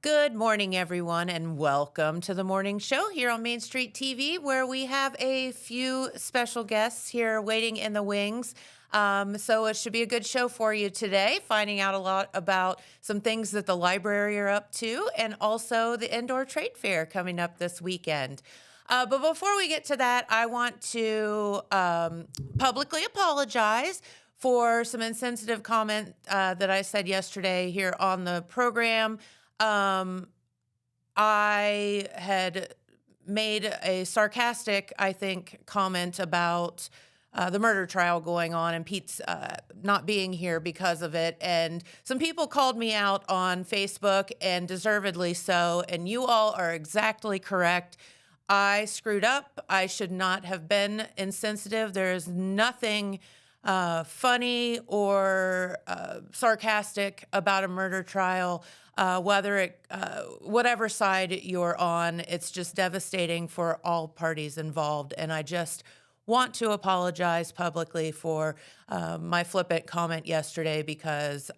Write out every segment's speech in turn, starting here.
Good morning, everyone, and welcome to the morning show here on Main Street TV, where we have a few special guests here waiting in the wings. So it should be a good show for you today, finding out a lot about some things that the library are up to and also the indoor trade fair coming up this weekend. But before we get to that, I want to publicly apologize for some insensitive comment that I said yesterday here on the program. I had made a sarcastic, I think, comment about the murder trial going on and Pete's not being here because of it. And some people called me out on Facebook, and deservedly so. And you all are exactly correct. I screwed up. I should not have been insensitive. There is nothing funny or sarcastic about a murder trial, whatever side you're on. It's just devastating for all parties involved. And I just want to apologize publicly for my flippant comment yesterday because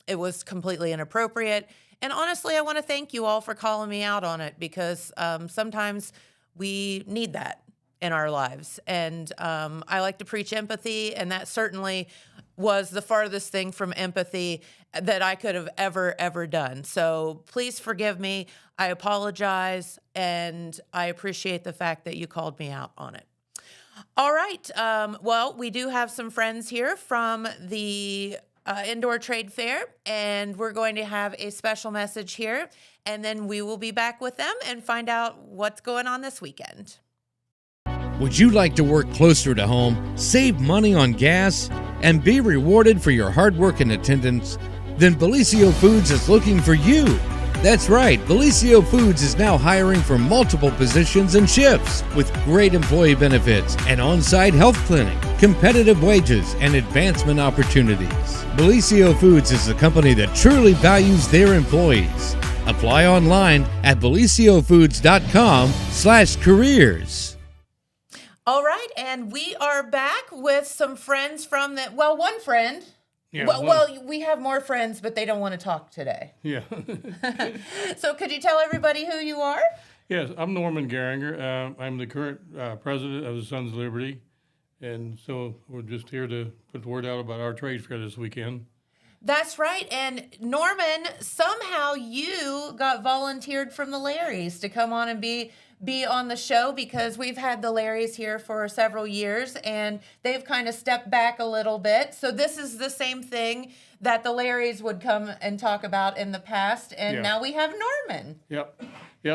it was completely inappropriate. And honestly, I want to thank you all for calling me out on it because sometimes we need that in our lives. And I like to preach empathy, and that certainly was the farthest thing from empathy that I could have ever done. So please forgive me. I apologize, and I appreciate the fact that you called me out on it. All right. Well, we do have some friends here from the Indoor Trade Fair, and we're going to have a special message here, and then we will be back with them and find out what's going on this weekend. Would you like to work closer to home, save money on gas, and be rewarded for your hard work and attendance? Then Bellisio Foods is looking for you. That's right, Bellisio Foods is now hiring for multiple positions and shifts with great employee benefits, an on-site health clinic, competitive wages, and advancement opportunities. Bellisio Foods is a company that truly values their employees. Apply online at BellisioFoods.com/careers. All right, and we are back with some friends from one friend. Yeah, well, we have more friends, but they don't want to talk today. Yeah. So could you tell everybody who you are? Yes, I'm Norman Garringer. I'm the current president of the Sons of Liberty. And so we're just here to put the word out about our trade fair this weekend. That's right. And Norman, somehow you got volunteered from the Larrys to come on and be on the show because we've had the Larrys here for several years and they've kind of stepped back a little bit. So this is the same thing that the Larrys would come and talk about in the past. And now we have Norman. Yep.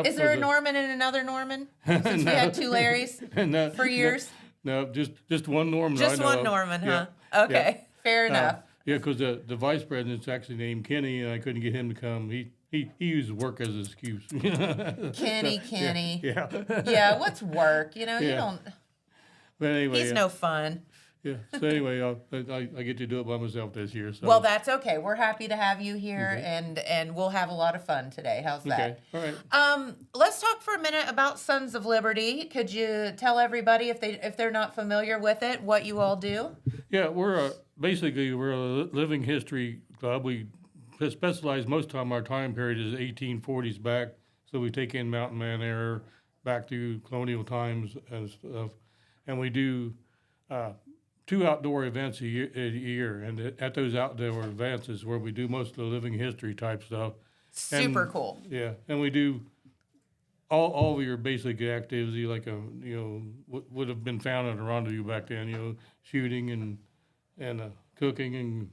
Is there a Norman and another Norman? Since we had two Larrys for years? No, just one Norman. Just one Norman, huh? Yeah. Okay, fair enough. Yeah, because the vice president's actually named Kenny, and I couldn't get him to come. He uses work as an excuse. Kenny. Yeah. Yeah, what's work? You Yeah. don't. But anyway. He's no fun. Yeah. So anyway, I get to do it by myself this year. So. Well, that's okay. We're happy to have you here, and we'll have a lot of fun today. How's that? Okay. All right. Let's talk for a minute about Sons of Liberty. Could you tell everybody if they're not familiar with it, what you all do? Yeah, we're basically a living history club. We specialize most of the time. Our time period is 1840s back, so we take in Mountain Man era back to colonial times and stuff, and we do 2 outdoor events a year, and at those outdoor events is where we do most of the living history type stuff. Super cool. Yeah, and we do all of your basic activity, like would have been found at a rendezvous back then. Shooting and cooking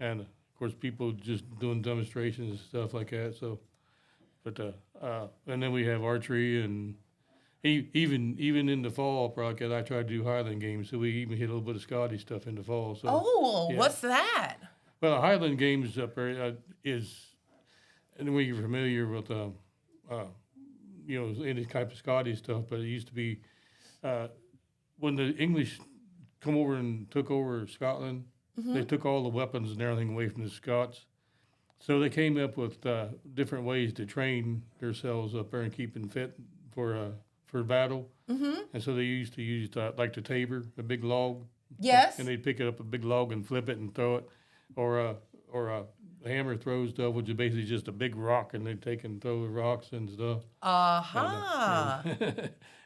and of course people just doing demonstrations and stuff like that. So, but and then we have archery and. Even in the fall, because I try to do Highland games, so we even hit a little bit of Scottish stuff in the fall. So, yeah. What's that? Well, Highland games up there is, and when you're familiar with, any type of Scottish stuff, but it used to be when the English come over and took over Scotland, they took all the weapons and everything away from the Scots. So they came up with different ways to train themselves up there and keep them fit for battle. And so they used to use like the tabor, a big log. Yes. And they'd pick it up a big log and flip it and throw it, or hammer throw stuff, which is basically just a big rock, and they take and throw the rocks and stuff. Uh-huh.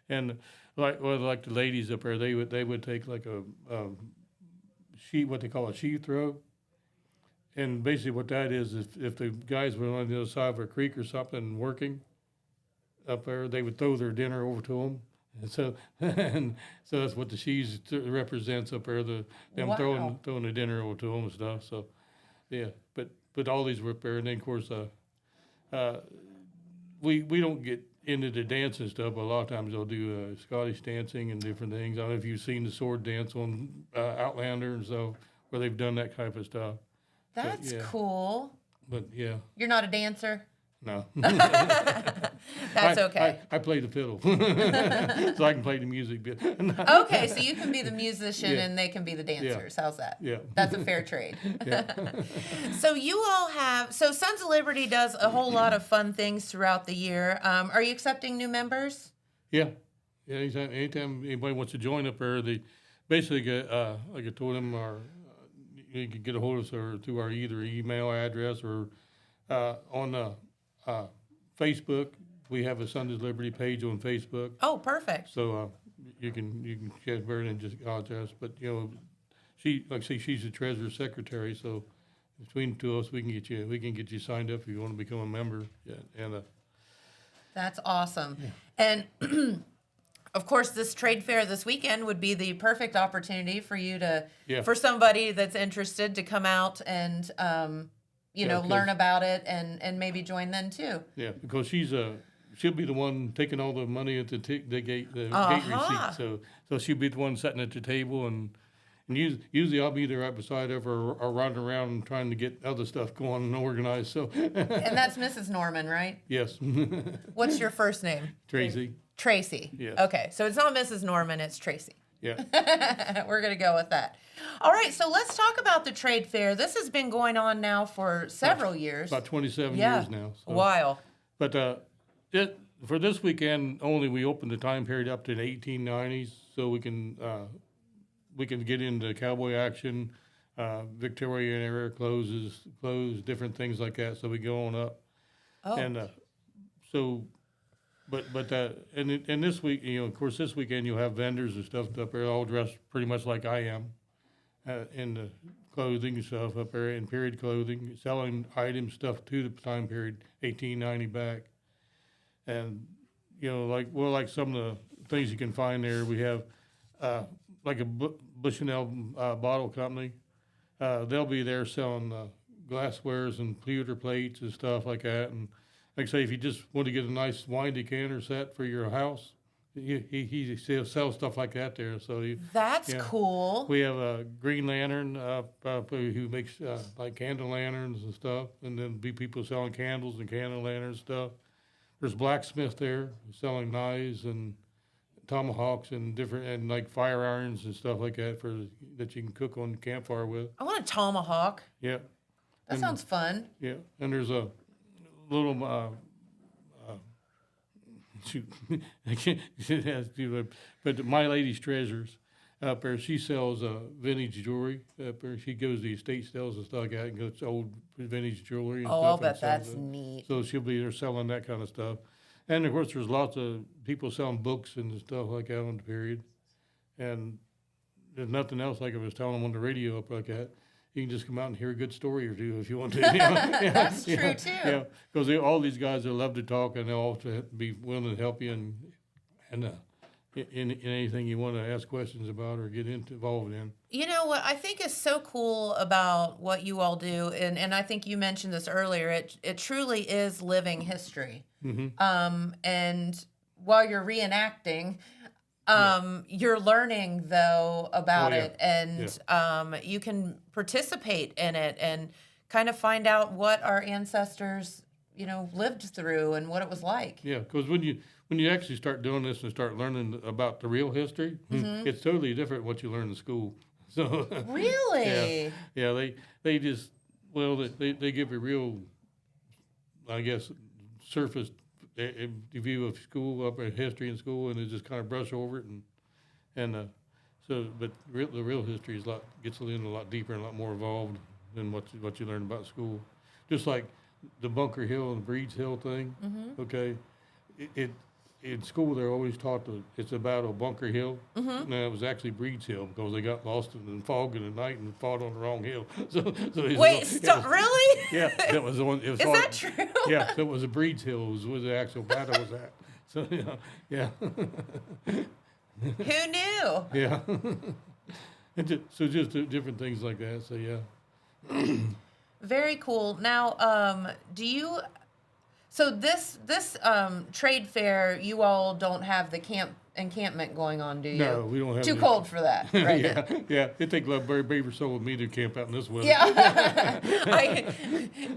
And like the ladies up there, they would take like a sheet, what they call a sheet throw. And basically what that is, if the guys were on the other side of a creek or something working up there, they would throw their dinner over to them. And so that's what the sheaves represents up there, them Wow. throwing the dinner over to them and stuff. So, yeah, but all these were up there. And then, of course, we don't get into the dance and stuff, but a lot of times they'll do Scottish dancing and different things. I don't know if you've seen the sword dance on Outlander and stuff, where they've done that type of stuff. That's yeah. cool. But yeah, You're not a dancer? no. That's okay. I play the fiddle, so I can play the music bit. Okay, so you can be the musician Yeah. and they can be the dancers. How's that? Yeah. That's a fair trade. Yeah. So you all have, so Sons of Liberty does a whole lot of fun things throughout the year. Are you accepting new members? Yeah. Anytime anybody wants to join up there, they basically get, like I told them, you can get a hold of us through our either email address or on Facebook. We have a Sons of Liberty page on Facebook. Oh, perfect. So you can get her and just contact us. But she, like I say, she's the treasurer secretary. So between the two of us, we can get you signed up if you want to become a member. Yeah, and That's awesome. And of course, this trade fair this weekend would be the perfect opportunity for you to, for somebody that's interested to come out and, learn about it and maybe join then too. Yeah, because she'll be the one taking all the money at the gate gate receipt. So she'll be the one sitting at the table and usually I'll be there right beside her or running around trying to get other stuff going and organized. So. And that's Mrs. Norman, right? Yes. What's your first name? Tracy. Tracy. Yes. Okay, so it's not Mrs. Norman, it's Tracy. Yeah. We're going to go with that. All right, so let's talk about the trade fair. This has been going on now for several years. About 27 years now. So. A while. But for this weekend only, we opened the time period up to the 1890s, so we can get into cowboy action, Victorian era clothes, different things like that. So we go on up. Oh. And and this week, of course, this weekend you'll have vendors and stuff up there, all dressed pretty much like I am, in the clothing and stuff up there, in period clothing, selling items, stuff to the time period, 1890 back. And, like some of the things you can find there, we have, like a Bushnell bottle company. They'll be there selling glasswares and pewter plates and stuff like that. And like I say, if you just want to get a nice wine decanter set for your house, he sells stuff like that there. So that's cool. We have a Green Lantern who makes like candle lanterns and stuff, and then be people selling candles and candle lanterns stuff. There's blacksmith there selling knives and tomahawks and different like fire irons and stuff like that that you can cook on the campfire with. I want a tomahawk. Yeah. That sounds fun. Yeah, and there's a little shoot, I can't but My Lady's Treasures up there, she sells vintage jewelry up there. She goes to the estate sales and stuff like that and gets old vintage jewelry and stuff. I'll bet that's neat. So she'll be there selling that kind of stuff. And of course, there's lots of people selling books and stuff like that on the period. And there's nothing else like I was telling them on the radio up like that. You can just come out and hear a good story or two if you want to. That's true too. Yeah, because all these guys, they love to talk and they'll also be willing to help you in anything you want to ask questions about or get involved in. You know what I think is so cool about what you all do, and I think you mentioned this earlier, it truly is living history. Mm-hmm. And while you're reenacting, you're learning though about it, and you can participate in it and kind of find out what our ancestors, lived through and what it was like. Yeah, because when you actually start doing this and start learning about the real history, it's totally different what you learn in school. So really, they just they give a real, I guess, surface view of school, up at history in school, and they just kind of brush over it, but the real history gets in a lot deeper and a lot more involved than what you learn about school. just like the Bunker Hill and Breeds Hill thing. Okay, it in school they're always taught that it's about a Bunker Hill. No, it was actually Breeds Hill because they got lost in the fog in the night and fought on the wrong hill. Wait, stop! Really? Yeah, that was the one. It was Is hard. that true? Yeah, so it was a Breeds Hill. Was where the actual battle was at. So yeah. Who knew? Yeah. So just different things like that. So yeah. Very cool. Now, do you? So this trade fair, you all don't have the encampment going on, do you? No, we don't have Too any. cold for that, right? Yeah, yeah. It take a brave soul with me to camp out in this weather. Yeah.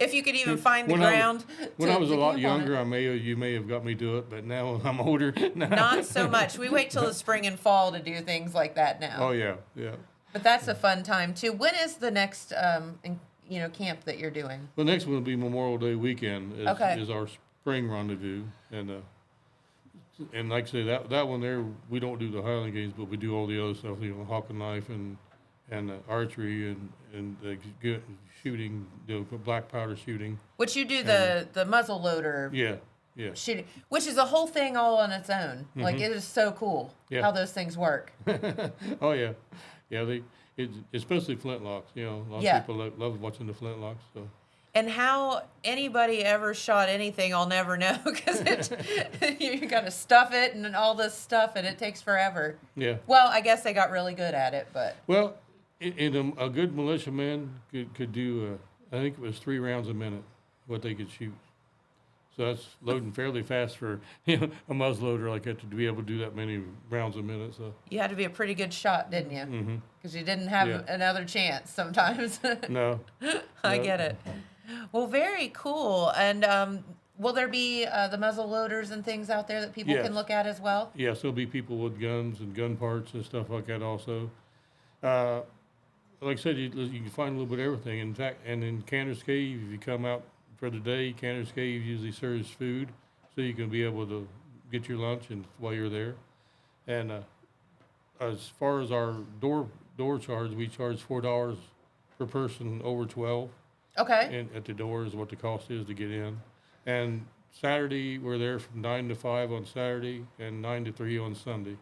If you could even find the ground. When to- I was to a lot camp on it. younger, you may have got me to it, but now I'm older. Not so much. We wait till the spring and fall to do things like that now. Oh yeah, yeah. But that's a fun time too. When is the next camp that you're doing? The next one will be Memorial Day weekend. Okay. Is our spring rendezvous, and like I say, that one there, we don't do the Highland Games, but we do all the other stuff, hawk and knife and archery and shooting, black powder shooting. Which you do the muzzle loader Yeah, yeah. shooting, which is a whole thing all on its own. Like it is so cool Yeah. how those things work. Oh yeah, yeah. Especially flintlocks. A lot Yeah. of people love watching the flintlocks. So. And how anybody ever shot anything, I'll never know because you got to stuff it and all this stuff, and it takes forever. Yeah. Well, I guess they got really good at it, but Well, a good militiaman could do, I think it was 3 rounds a minute, what they could shoot. So that's loading fairly fast for a muzzleloader like that to be able to do that many rounds a minute. So you had to be a pretty good shot, didn't you? Mm-hmm. Because you didn't have Yeah. another chance sometimes. no, I No. get it. Well, very cool. And will there be the muzzle loaders and things out there that people Yes. can look at as well? yes, there'll be people with guns and gun parts and stuff like that also. Like I said, you can find a little bit of everything. In fact, and in Cantor's Cave, if you come out for the day, Cantor's Cave usually serves food, so you can be able to get your lunch and while you're there. And as far as our door charge, we charge $4 per person over 12. Okay. And at the door is what the cost is to get in. And Saturday, we're there from 9 to 5 on Saturday and 9 to 3 on Sunday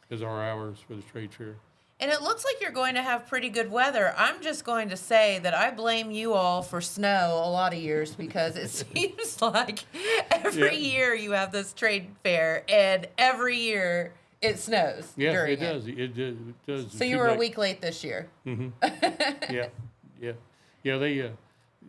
is our hours for the trade fair. And it looks like you're going to have pretty good weather. I'm just going to say that I blame you all for snow a lot of years because it seems like every Yeah. year you have this trade fair and every year it snows Yeah, during it does. It does. So you were a week late this year. Yeah, yeah. Yeah,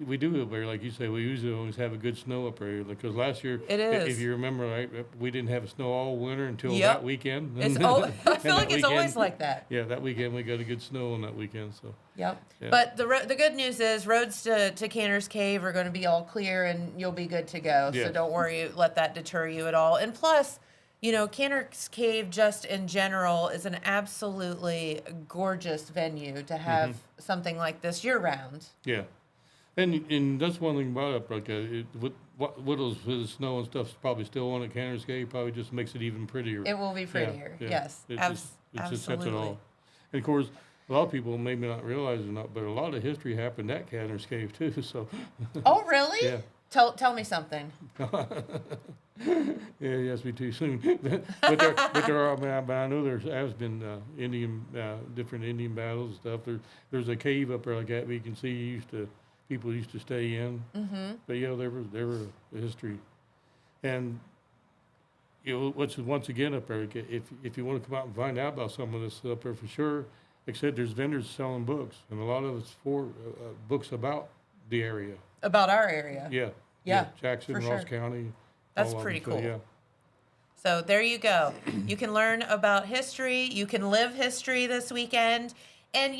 we do up there, like you say, we usually always have a good snow up there because last year, It is. if you remember right, we didn't have snow all winter until Yep. that weekend. I feel And like that it's always weekend- like that. Yeah, that weekend we got a good snow on that weekend. So Yep. Yeah. But the good news is roads to Cantor's Cave are going to be all clear and you'll be good to go. So Yes. don't worry, let that deter you at all. And plus, Cantor's Cave just in general is an absolutely gorgeous venue to have something like this year round. yeah, and that's one thing about it. Like with the snow and stuff's probably still on at Cantor's Cave, probably just makes it even prettier. It will be prettier. Yeah, Yes. It just sets Absolutely. it all. And of course, a lot of people maybe not realize it or not, but a lot of history happened at Cantor's Cave too. So Oh, really? Yeah. Tell me something. yeah, yes, me too soon. but there are. But I know there has been different Indian battles and stuff. There's a cave up there like that we can see. People used to stay in. Mm-hmm. But yeah, there were a history, and once again up there, if you want to come out and find out about some of this up there for sure. Like I said, there's vendors selling books, and a lot of it's for books about the area. About our area. Yeah. Jackson, for Ross sure. County. That's all of pretty them. So, cool. yeah. So there you go. You can learn about history. You can live history this weekend. And,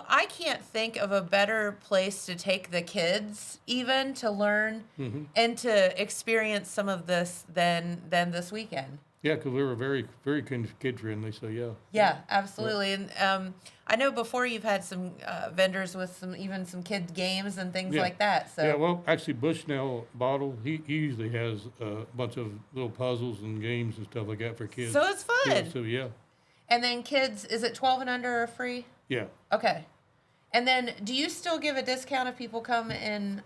I can't think of a better place to take the kids even to learn and to experience some of this than this weekend. Yeah, because we were very, very kid-friendly, so yeah. Yeah, absolutely. And I know before you've had some vendors with some kids games and things Yeah. like that. So Yeah, well, actually, Bushnell Bottle, he usually has a bunch of little puzzles and games and stuff like that for kids. So it's fun. Yeah, so yeah, And then kids, is it 12 and under or free? yeah. Okay. And then, do you still give a discount if people come in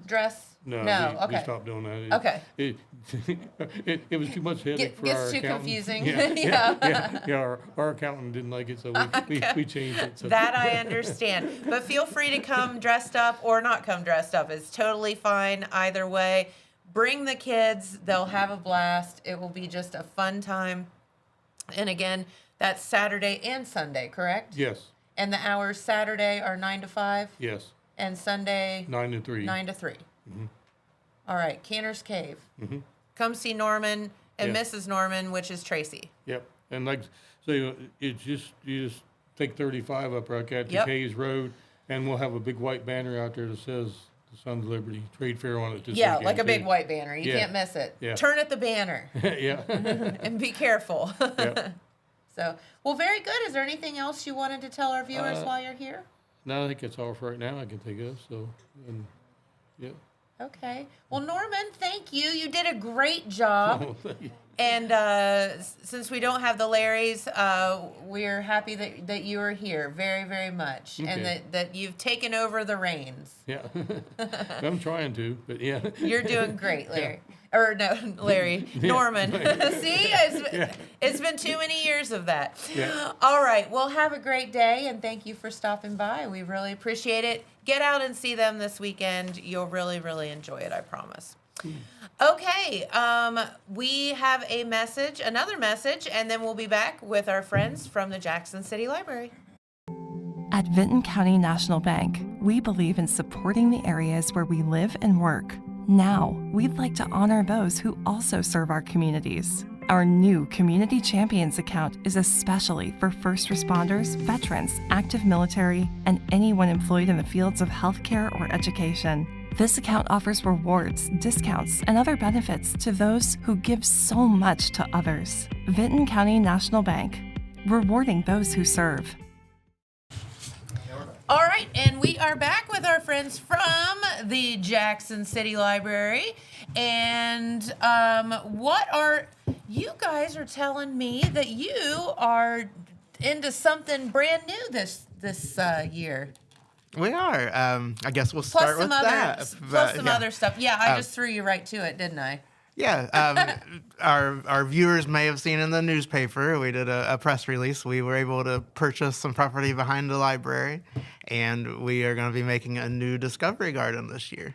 dress? No, we Okay. stopped doing that. Okay. It was too much headache for Gets our too accountant. confusing. Yeah. Our accountant didn't like it, so we changed it. So. That I understand. But feel free to come dressed up or not come dressed up. It's totally fine either way. Bring the kids. They'll have a blast. It will be just a fun time. And again, that's Saturday and Sunday, correct? Yes, And the hours Saturday are 9 to 5? yes, And Sunday? 9 to 3. 9 to 3. Mm-hmm. All right, Canner's Cave. Mm-hmm. Come see Norman and Yeah. Mrs. Norman, which is Tracy. Yep, and like, so you just take 35 up right at Yep. Hayes Road, and we'll have a big white banner out there that says the Sons of Liberty Trade Fair on it this Yeah, weekend, like a big too. white banner. You Yeah. can't miss it. Yeah. Turn at the banner Yeah. and be careful. Yep. So, well, very good. Is there anything else you wanted to tell our viewers while you're here? No, I think that's all for right now I can think of, so, and, yeah. Okay. Well, Norman, thank you. You did a great job. Oh, thank you. And since we don't have the Larrys, we're happy that you are here very, very much. And Okay. that you've taken over the reins. Yeah. I'm trying to, but yeah. You're doing great, Larry. Or no, Larry, Norman. See, it's been too many years of that. Yeah. All right. Well, have a great day, and thank you for stopping by. We really appreciate it. Get out and see them this weekend. You'll really, really enjoy it, I promise. Okay, we have another message, and then we'll be back with our friends from the Jackson City Library. At Vinton County National Bank, we believe in supporting the areas where we live and work. Now, we'd like to honor those who also serve our communities. Our new Community Champions account is especially for first responders, veterans, active military, and anyone employed in the fields of healthcare or education. This account offers rewards, discounts, and other benefits to those who give so much to others. Vinton County National Bank, rewarding those who serve. All right, and we are back with our friends from the Jackson City Library. And you guys are telling me that you are into something brand new this year. We are. I guess we'll Plus start some with that. plus some yeah. other stuff. Yeah, I just threw you right to it, didn't I? Yeah. Our viewers may have seen in the newspaper, we did a press release. We were able to purchase some property behind the library, and we are going to be making a new discovery garden this year.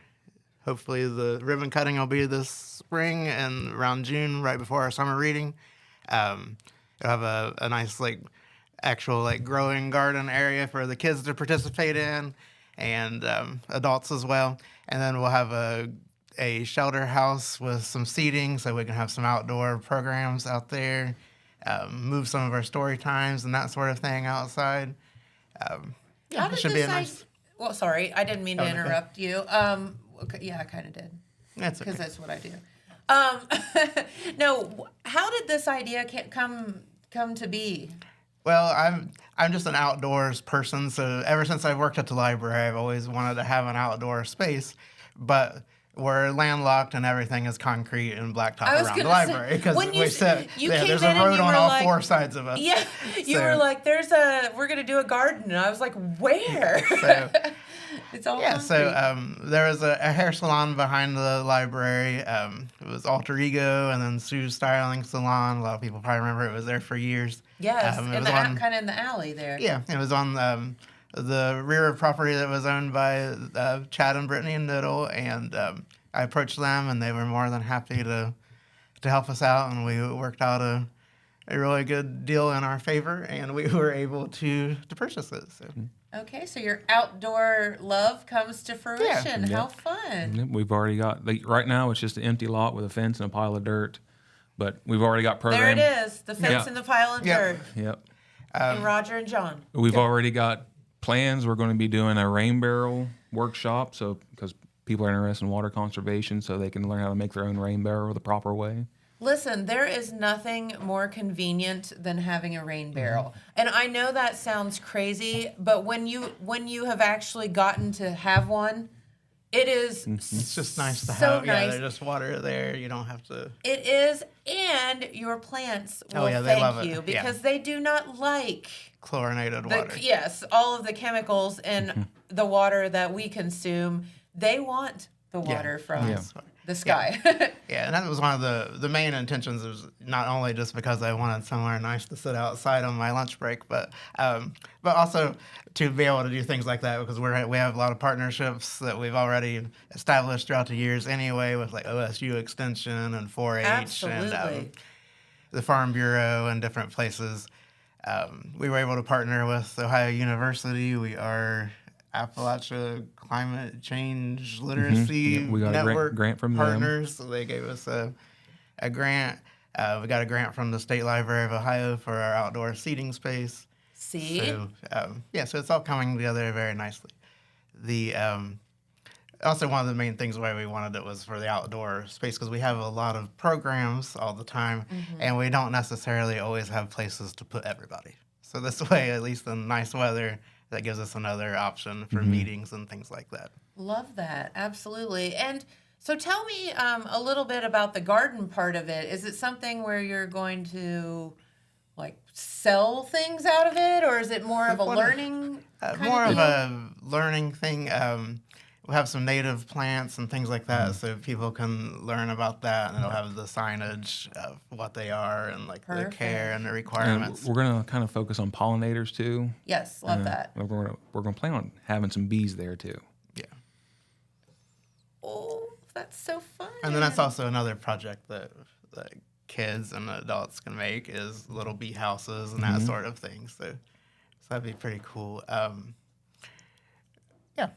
Hopefully the ribbon cutting will be this spring and around June, right before our summer reading. It'll have a nice, actual growing garden area for the kids to participate in, and adults as well. And then we'll have a shelter house with some seating so we can have some outdoor programs out there, move some of our story times and that sort of thing outside. How did it should this be a nice. Well, sorry, I didn't mean to okay. interrupt you. Okay, yeah, I kind of did. That's Because okay. that's what I do. No, how did this idea come to be? Well, I'm just an outdoors person, so ever since I've worked at the library, I've always wanted to have an outdoor space, but we're landlocked and everything is concrete and blacktop I was around the gonna say, library because when you we s- said you yeah, came there's in a and road you on were all like- 4 sides of us. Yeah, you So- were like, we're going to do a garden. And I was like, where? So, It's all yeah, concrete. so there was a hair salon behind the library. It was Alter Ego and then Sue's Styling Salon. A lot of people probably remember it was there for years. Yes, it in was on- kind of in the alley there. Yeah, it was on the rear of property that was owned by Chad and Brittany and Noodle, and I approached them, and they were more than happy to help us out, and we worked out a really good deal in our favor, and we were able to purchase it. So. Okay, so your outdoor love comes to fruition. Yeah. How fun. Yep, we've already got, right now it's just an empty lot with a fence and a pile of dirt, but we've already got There programmed. it is, the fence Yeah. and the pile of Yeah. dirt. Yep. And Roger and John. We've already got plans. We're going to be doing a rain barrel workshop, so because people are interested in water conservation, so they can learn how to make their own rain barrel the proper way. Listen, there is nothing more convenient than having a rain barrel. And I know that sounds crazy, but when you have actually gotten to have one, It is It's just nice to so have. Yeah, nice. there's just water there. You don't have to. It is, and your plants will Oh, yeah, they love thank it. you Yeah. because they do not like Chlorinated the water. yes, all of the chemicals in the water that we consume. They want the water from Yeah. the sky. Yeah, and that was one of the main intentions. Was not only just because I wanted somewhere nice to sit outside on my lunch break, but also to be able to do things like that because we have a lot of partnerships that we've already established throughout the years anyway with like OSU Extension and 4-H and Absolutely. the Farm Bureau and different places. We were able to partner with Ohio University. We are Appalachia Climate Change Literacy Yeah, we got a Network grant from them. partners. So they gave us a grant. We got a grant from the State Library of Ohio for our outdoor seating space. See, So so it's all coming together very nicely. The also one of the main things why we wanted it was for the outdoor space because we have a lot of programs all the time, and we don't necessarily always have places to put everybody. So this way, at least in nice weather, that gives us another option for meetings and things like that. love that. Absolutely. And so tell me a little bit about the garden part of it. Is it something where you're going to like sell things out of it, or is it more of a learning kind More of of deal? a learning thing. We'll have some native plants and things like that, so people can learn about that, and it'll have the signage of what they are and like the care and the And requirements. we're gonna kind of focus on pollinators too. Yes, love that. We're gonna plan on having some bees there too. Yeah, Oh, that's so fun. and then that's also another project that kids and adults can make is little bee houses and that sort of thing. So that'd be pretty cool. Yeah.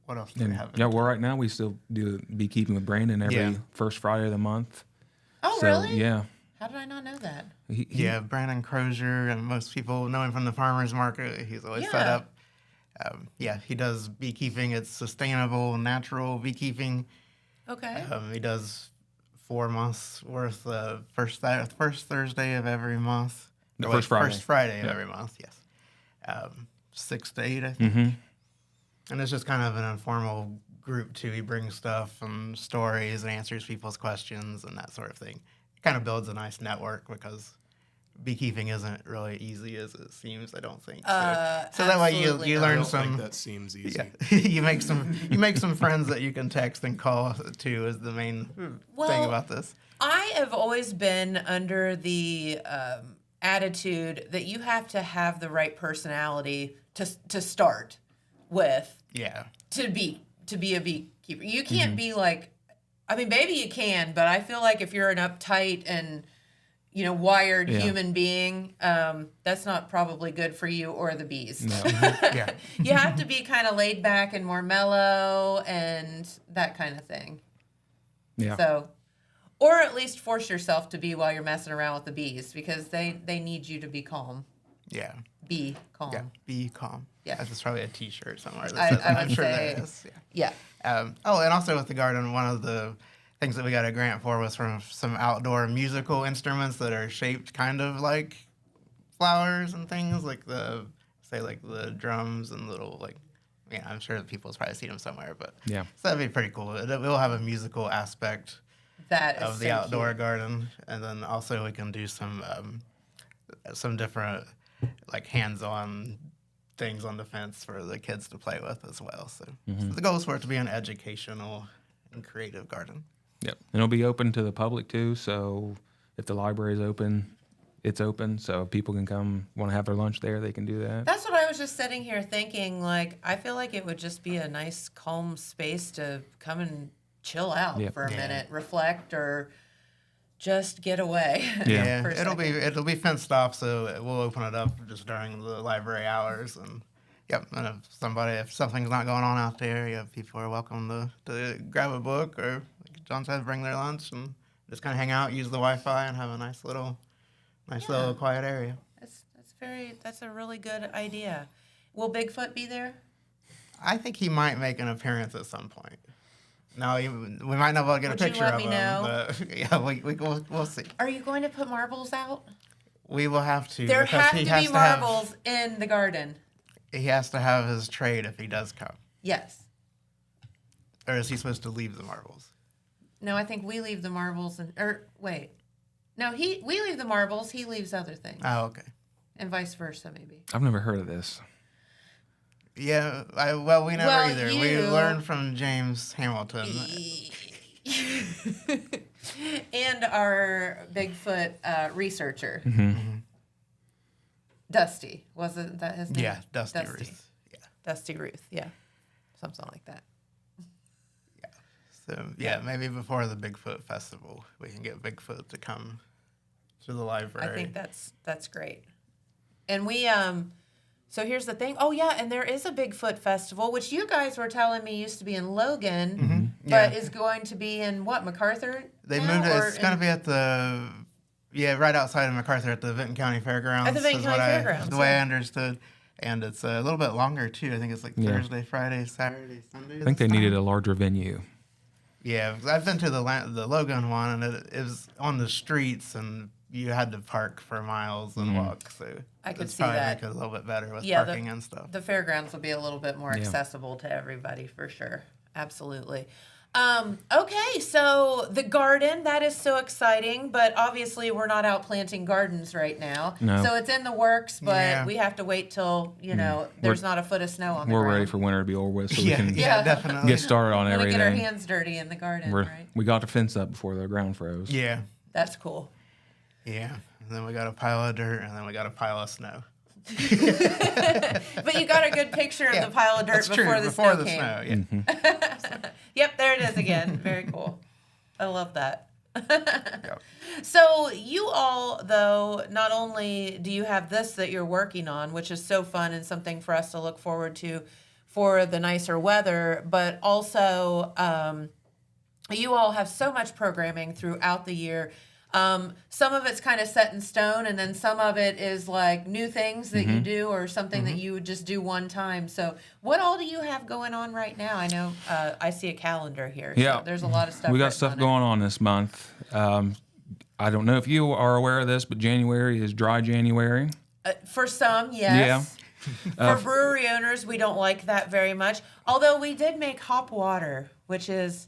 What else do we have? Yeah, well, right now we still do beekeeping with Brandon every Yeah. first Friday of the month. Oh, So, really? Yeah. How did I not know that? Yeah, Brandon Crozier, and most people know him from the farmers market. He's always set Yeah. up. He does beekeeping. It's sustainable, natural beekeeping. Okay. He does 4 months worth of first Thursday of every month. The Or first Friday. First Friday of Yeah. every month, yes. 6 to 8, I think. And it's just kind of an informal group, too. He brings stuff and stories and answers people's questions and that sort of thing. It kind of builds a nice network because beekeeping isn't really easy as it seems, I don't think. So that way absolutely you not. I learn don't some. think that seems easy. Yeah, you make some friends that you can text and call too. Is the main thing Well, about this. I have always been under the attitude that you have to have the right personality to start with Yeah, to be a beekeeper. You can't be like, I mean, maybe you can, but I feel like if you're an uptight and wired Yeah. human being, that's not probably good for you or the bees. yeah. You have to be kind of laid back and more mellow and that kind of thing. Yeah. So, or at least force yourself to be while you're messing around with the bees because they need you to be calm. Yeah. Be calm. Yeah. Be calm. Yeah. That's probably a T-shirt somewhere. That I says that. would I'm sure say- there is. Yeah. Yeah. And also with the garden, one of the things that we got a grant for was from some outdoor musical instruments that are shaped kind of like flowers and things, like the drums and little I'm sure that people's probably seen them somewhere, but Yeah. so that'd be pretty cool. It will have a musical aspect That is of the so outdoor cute. garden, and then also we can do some different hands-on things on the fence for the kids to play with as well. So the goal is for it to be an educational and creative garden. Yep. And it'll be open to the public too. So if the library is open, it's open. So if people can come, want to have their lunch there, they can do that. That's what I was just sitting here thinking. I feel like it would just be a nice, calm space to come and chill out Yep. for a Yeah. minute, reflect, or just get away. Yeah. for a it'll second. be fenced off, so we'll open it up just during the library hours. And and if something's not going on out there, people are welcome to grab a book or, like John said, bring their lunch and just kind of hang out, use the Wi-Fi, and have a nice little quiet area. That's a really good idea. Will Bigfoot be there? I think he might make an appearance at some point. No, we might not be able to get Would a you picture let of me him, know? but yeah, we'll see. Are you going to put marbles out? We will have to. There because have he to has be have- marbles in the garden. He has to have his trade if he does come. Yes. Or is he supposed to leave the marbles? No, I think we leave the marbles wait. No, we leave the marbles, he leaves other things. Oh, okay. And vice versa, maybe. I've never heard of this. Yeah, we never Well, either. We learned from James Hamilton. And our Bigfoot researcher. Mm-hmm. Dusty. Wasn't that his name? Yeah, Dusty Ruth. Yeah. Dusty Ruth, yeah. Something like that. So, maybe before the Bigfoot Festival, we can get Bigfoot to come to the library. I think that's great. And we so here's the thing. Oh yeah, and there is a Bigfoot festival, which you guys were telling me used to be in Logan, but is going to be in what, MacArthur? They now, moved it. or It's going to be at the right outside of MacArthur at the Vinton County Fairgrounds. At the Vinton is County Fairgrounds, the way I understood. And it's a little bit longer too. I think it's like Thursday, Friday, Saturday, Sunday. I think they needed a larger venue. Yeah, 'cause I've been to the Logan one, and it was on the streets, and you had to park for miles and walk. So I could it's see probably that. make it a little bit better with Yeah, parking and stuff. The fairgrounds will be a little bit more accessible to everybody for sure. Absolutely. Okay, so the garden, that is so exciting, but obviously we're not out planting gardens right now. No. So it's in the works, but Yeah. we have to wait till, there's not a foot of snow on the We're ground. ready for winter to be over with, so we can Yeah. definitely. get started on We want to get our everything. hands dirty in the garden, We're, right? We got the fence up before the ground froze. Yeah, That's cool. yeah. And then we got a pile of dirt, and then we got a pile of snow. But you got a good picture of the pile of dirt That's before true. the Before snow the came. snow, yeah. Yep, there it is again. Very cool. I love that. Yep. So you all, though, not only do you have this that you're working on, which is so fun and something for us to look forward to for the nicer weather, but also you all have so much programming throughout the year. Some of it's kind of set in stone, and then some of it is like new things that you do or something that you would just do one time. So what all do you have going on right now? I know I see a calendar here. Yeah. So there's a lot of stuff. We got written stuff on it. going on this month. I don't know if you are aware of this, but January is dry January. For some, yes. Yeah. For brewery owners, we don't like that very much. Although we did make hop water, which is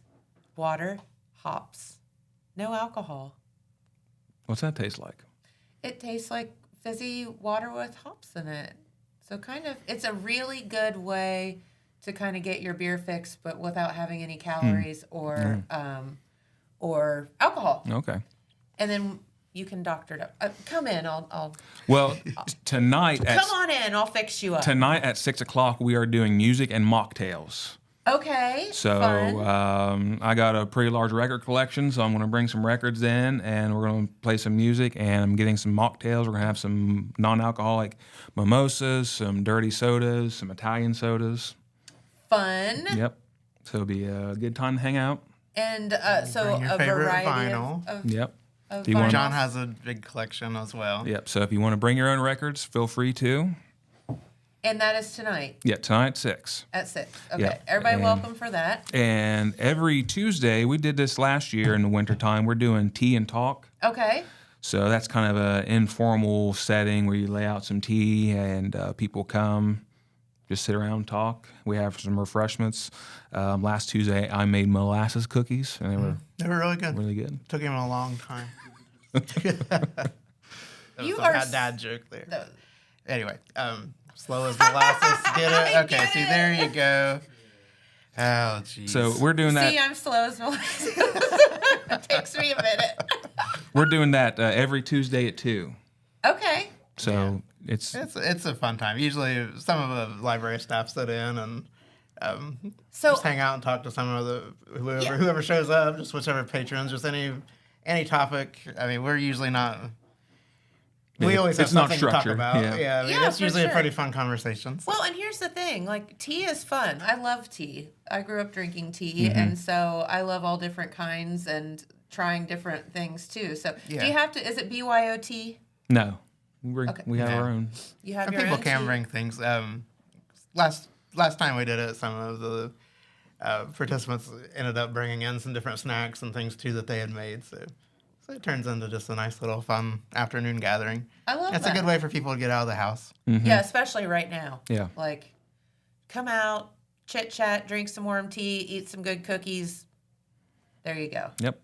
water, hops, no alcohol. What's that taste like? It tastes like fizzy water with hops in it. So it's a really good way to kind of get your beer fix, but without having any calories or alcohol. Okay. And then you can doctor it up. Come in, I'll Well, tonight at come on in, I'll fix you up. tonight at 6:00 we are doing music and mocktails. Okay. So fun. I got a pretty large record collection, so I'm going to bring some records in, and we're going to play some music, and I'm getting some mocktails. We're going to have some non-alcoholic mimosas, some dirty sodas, some Italian sodas. Fun. Yep. So it'll be a good time to hang out. And so Bring your a favorite variety vinyl. of Yep. of Do you wanna- vinyls. John has a big collection as well. Yep. So if you want to bring your own records, feel free to. And that is tonight Yeah, tonight at 6. at 6. Okay. Yeah, Everybody and- welcome for that. And every Tuesday, we did this last year in the wintertime, we're doing tea and talk. Okay. So that's kind of an informal setting where you lay out some tea and people come, just sit around and talk. We have some refreshments. Last Tuesday, I made molasses cookies, and they were They were really good. really good. Took him a long time. That was You a are dad joke there. No. Anyway, slow as molasses. Get it? Okay, get see, it. there you go. Oh, jeez. So we're doing that. See, I'm slow as molasses. It takes me a minute. We're doing that every Tuesday at 2. Okay. So it's It's a fun time. Usually, some of the library staff sit in and So just hang out and talk to some of the whoever shows up, just whichever patrons, just any topic. I mean, we're usually not. We always have it's not something to talk structured, about. yeah. I mean, Yeah, it's for usually sure. a pretty fun conversation. So. well, and here's the thing, like tea is fun. I love tea. I grew up drinking tea, Mm-hmm. and so I love all different kinds and trying different things too. So do Yeah. you have to? Is it BYOT? no. Okay. We have Yeah. our own. You have And your people own can tea? bring things. Last time we did it, some of the participants ended up bringing in some different snacks and things too that they had made. So it turns into just a nice little fun afternoon gathering. I love It's that. a good way for people to get out of the house. Mm-hmm. Yeah, especially right now. Yeah. Like, come out, chit chat, drink some warm tea, eat some good cookies. There you go. Yep.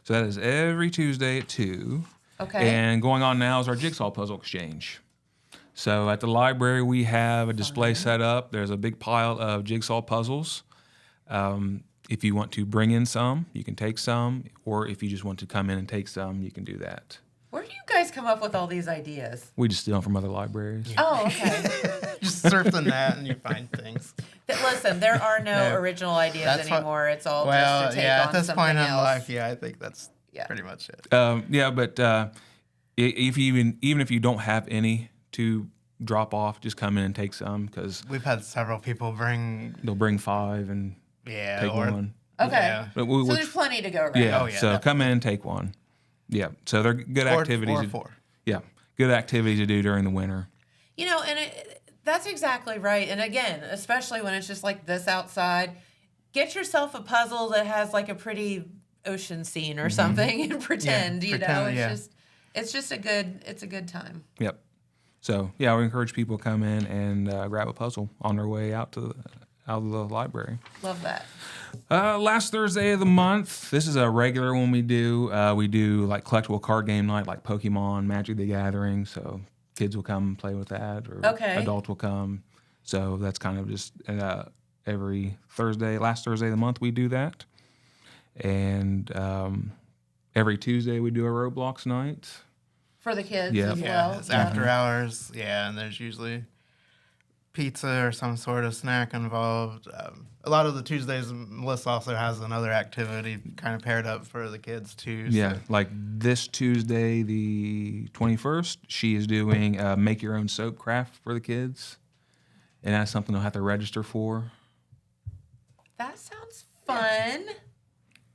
So that is every Tuesday at 2. Okay. And going on now is our jigsaw puzzle exchange. So at the library, we have a display set up. There's a big pile of jigsaw puzzles. If you want to bring in some, you can take some. Or if you just want to come in and take some, you can do that. Where do you guys come up with all these ideas? We just steal them from other libraries. Oh, okay. Just surf the net and you find things. Listen, there are no No, original ideas that's what- anymore. It's all Well, just to take yeah, on at this something point in else. life, yeah, I think that's Yeah. pretty much it. Yeah, but if you even if you don't have any to drop off, just come in and take some because We've had several people bring, they'll bring 5 and yeah, take or one. Okay. yeah. But So there's plenty to go around. Yeah, Oh, yeah, so definitely. come in and take one. Yeah, so they're good activities. Or 4. Yeah, good activities to do during the winter. You know, and that's exactly right. And again, especially when it's just like this outside, get yourself a puzzle that has like a pretty ocean scene or something and pretend, you know, pretend, yeah. it's a good time. Yep. So yeah, we encourage people to come in and grab a puzzle on their way out of the library. Love that. Last Thursday of the month, this is a regular one we do. We do like collectible card game night, like Pokemon, Magic the Gathering. So kids will come and play with that, or Okay. adults will come. So that's kind of just every Thursday, last Thursday of the month, we do that. And every Tuesday we do a Roblox night. For the kids Yeah. as Yeah, well. it's after hours. Yeah, and there's usually pizza or some sort of snack involved. A lot of the Tuesdays, Melissa also has another activity kind of paired up for the kids too. Yeah, So. like this Tuesday, the 21st, she is doing make your own soap craft for the kids. And that's something they'll have to register for. That sounds fun.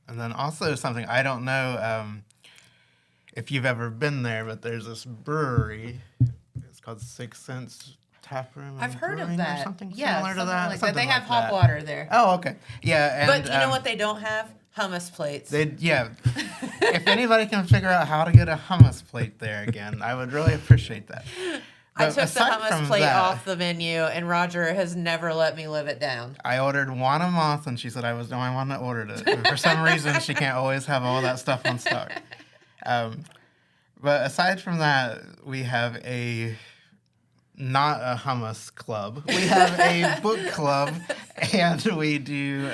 And then also something I don't know if you've ever been there, but there's this brewery. It's called Six Sense Tap Room. and I've heard of Brewing or that. something Yeah, similar to something that. like that. Something They have like hot that. water there. Oh, okay. Yeah, and But you know what they don't have? Hummus plates. Yeah. If anybody can figure out how to get a hummus plate there again, I would really appreciate that. I But took the aside hummus from plate that, off the menu, and Roger has never let me live it down. I ordered one a month, and she said I was the only one that ordered it. And for some reason, she can't always have all that stuff on stock. But aside from that, we have not a hummus club. We have a book club, and we do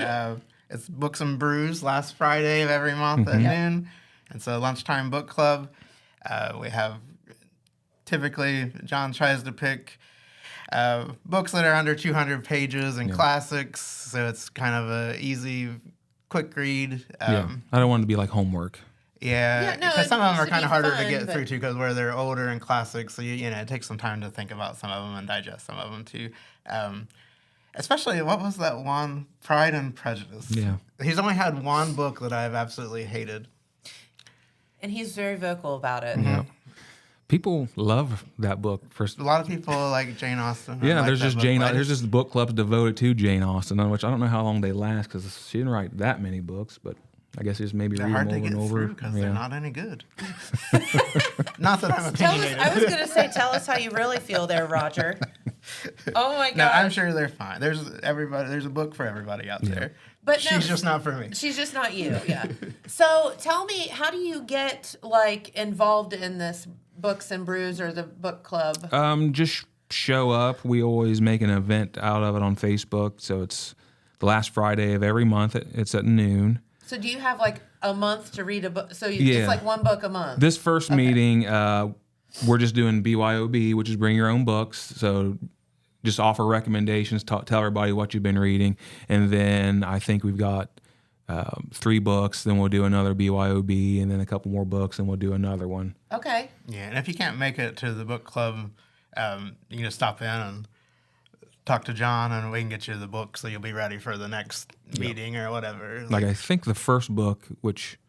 it's Books and Brews last Friday of every month at noon, and so lunchtime book club. We have typically John tries to pick books that are under 200 pages and classics, so it's kind of a easy, quick read. Yeah, I don't want it to be like homework. Yeah, Yeah, no, because it some of them needs are to kind be of harder fun, to get but- through too, because where they're older and classics, so you know it takes some time to think about some of them and digest some of them too. Especially what was that one, Pride and Prejudice? Yeah. He's only had one book that I've absolutely hated. And he's very vocal about it. Yeah. People love that book. A lot of people like Jane Austen. Yeah, like there's that just book, Jane. but I There's just- just book clubs devoted to Jane Austen, which I don't know how long they last because she didn't write that many books. But I guess just maybe They're read hard them to over get and over. through because Yeah. they're not any good. Not that I'm Tell us, opinionated. I was going to say, tell us how you really feel there, Roger. Oh my God. No, I'm sure they're fine. There's a book for everybody out there. But no, She's just not for me. She's just not you, yeah. So tell me, how do you get like involved in this Books and Brews or the book club? Just show up. We always make an event out of it on Facebook. So it's the last Friday of every month. It's at noon. So do you have like a month to read a book? So Yeah. it's like one book a month. This first meeting, we're just doing BYOB, which is bring your own books. So just offer recommendations, tell everybody what you've been reading. And then I think we've got 3 books. Then we'll do another BYOB, and then a couple more books, and we'll do another one. Okay. Yeah, and if you can't make it to the book club, you can just stop in and talk to John, and we can get you the book so you'll be ready for the next meeting or whatever. Like I think the first book, which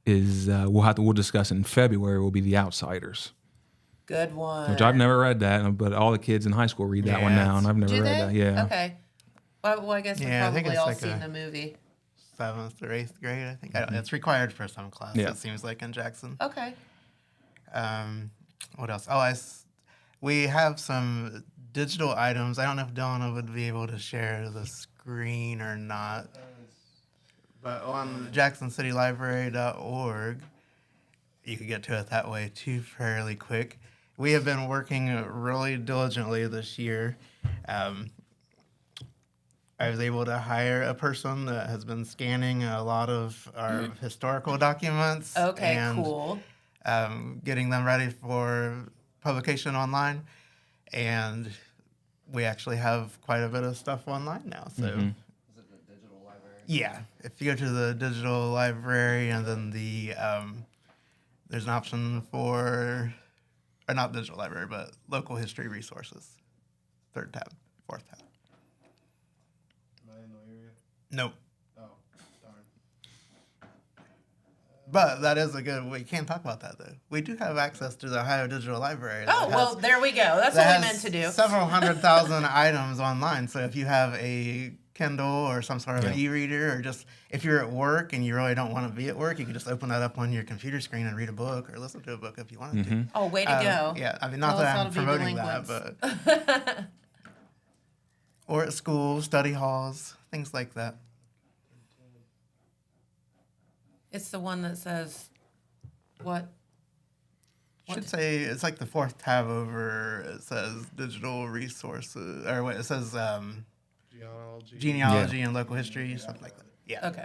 is we'll discuss in February, will be The Outsiders, Good one. which I've never read that, but all the kids in high school read that one Yeah, now, and I've never Do read they? that. Yeah. Okay. Well, I guess we've Yeah, I think probably it's all like seen a- the movie. 7th or 8th grade, I think. It's required for some class, Yeah. it seems like, in Jackson. Okay. What else? Oh, we have some digital items. I don't know if Donna would be able to share the screen or not. But on jacksoncitylibrary.org, you could get to it that way too fairly quick. We have been working really diligently this year. I was able to hire a person that has been scanning a lot of our historical documents. Okay, and, cool. Getting them ready for publication online. And we actually have quite a bit of stuff online now. So, Is it the digital library? yeah, if you go to the digital library and then there's an option for, or not digital library, but local history resources. Third tab, fourth tab. Am I in the area? Nope. Oh, darn. But that is a good, we can't talk about that though. We do have access to the Ohio Digital Library. Oh, well, there we go. That's what that we has meant to do. Several 100,000 items online. So if you have a Kindle or some sort of an e-reader, or just if you're at work and you really don't want to be at work, you can just open that up on your computer screen and read a book or listen to a book if you wanted to. Oh, way to go. Yeah, I mean, not Tell us that how I'm to be promoting that, but or at school, study halls, things like that. It's the one that says, what? Should say it's like the fourth tab over. It says digital resources, or wait, it says genealogy and local history, something like that. Yeah. Okay.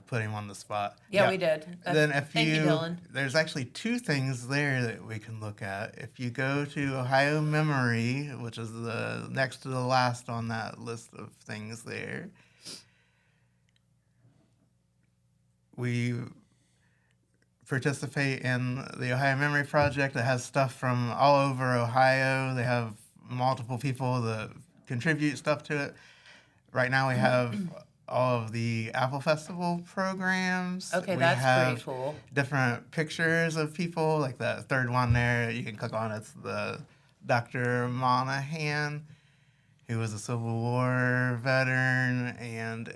Put him on the spot. Yeah, we did. Then if Thank you, Dylan. there's actually two things there that we can look at. If you go to Ohio Memory, which is the next to the last on that list of things there, we participate in the Ohio Memory Project that has stuff from all over Ohio. They have multiple people that contribute stuff to it. Right now we have all of the Apple Festival programs. Okay, We that's have pretty cool. different pictures of people, like the third one there, you can click on. It's the Dr. Monahan, who was a Civil War veteran and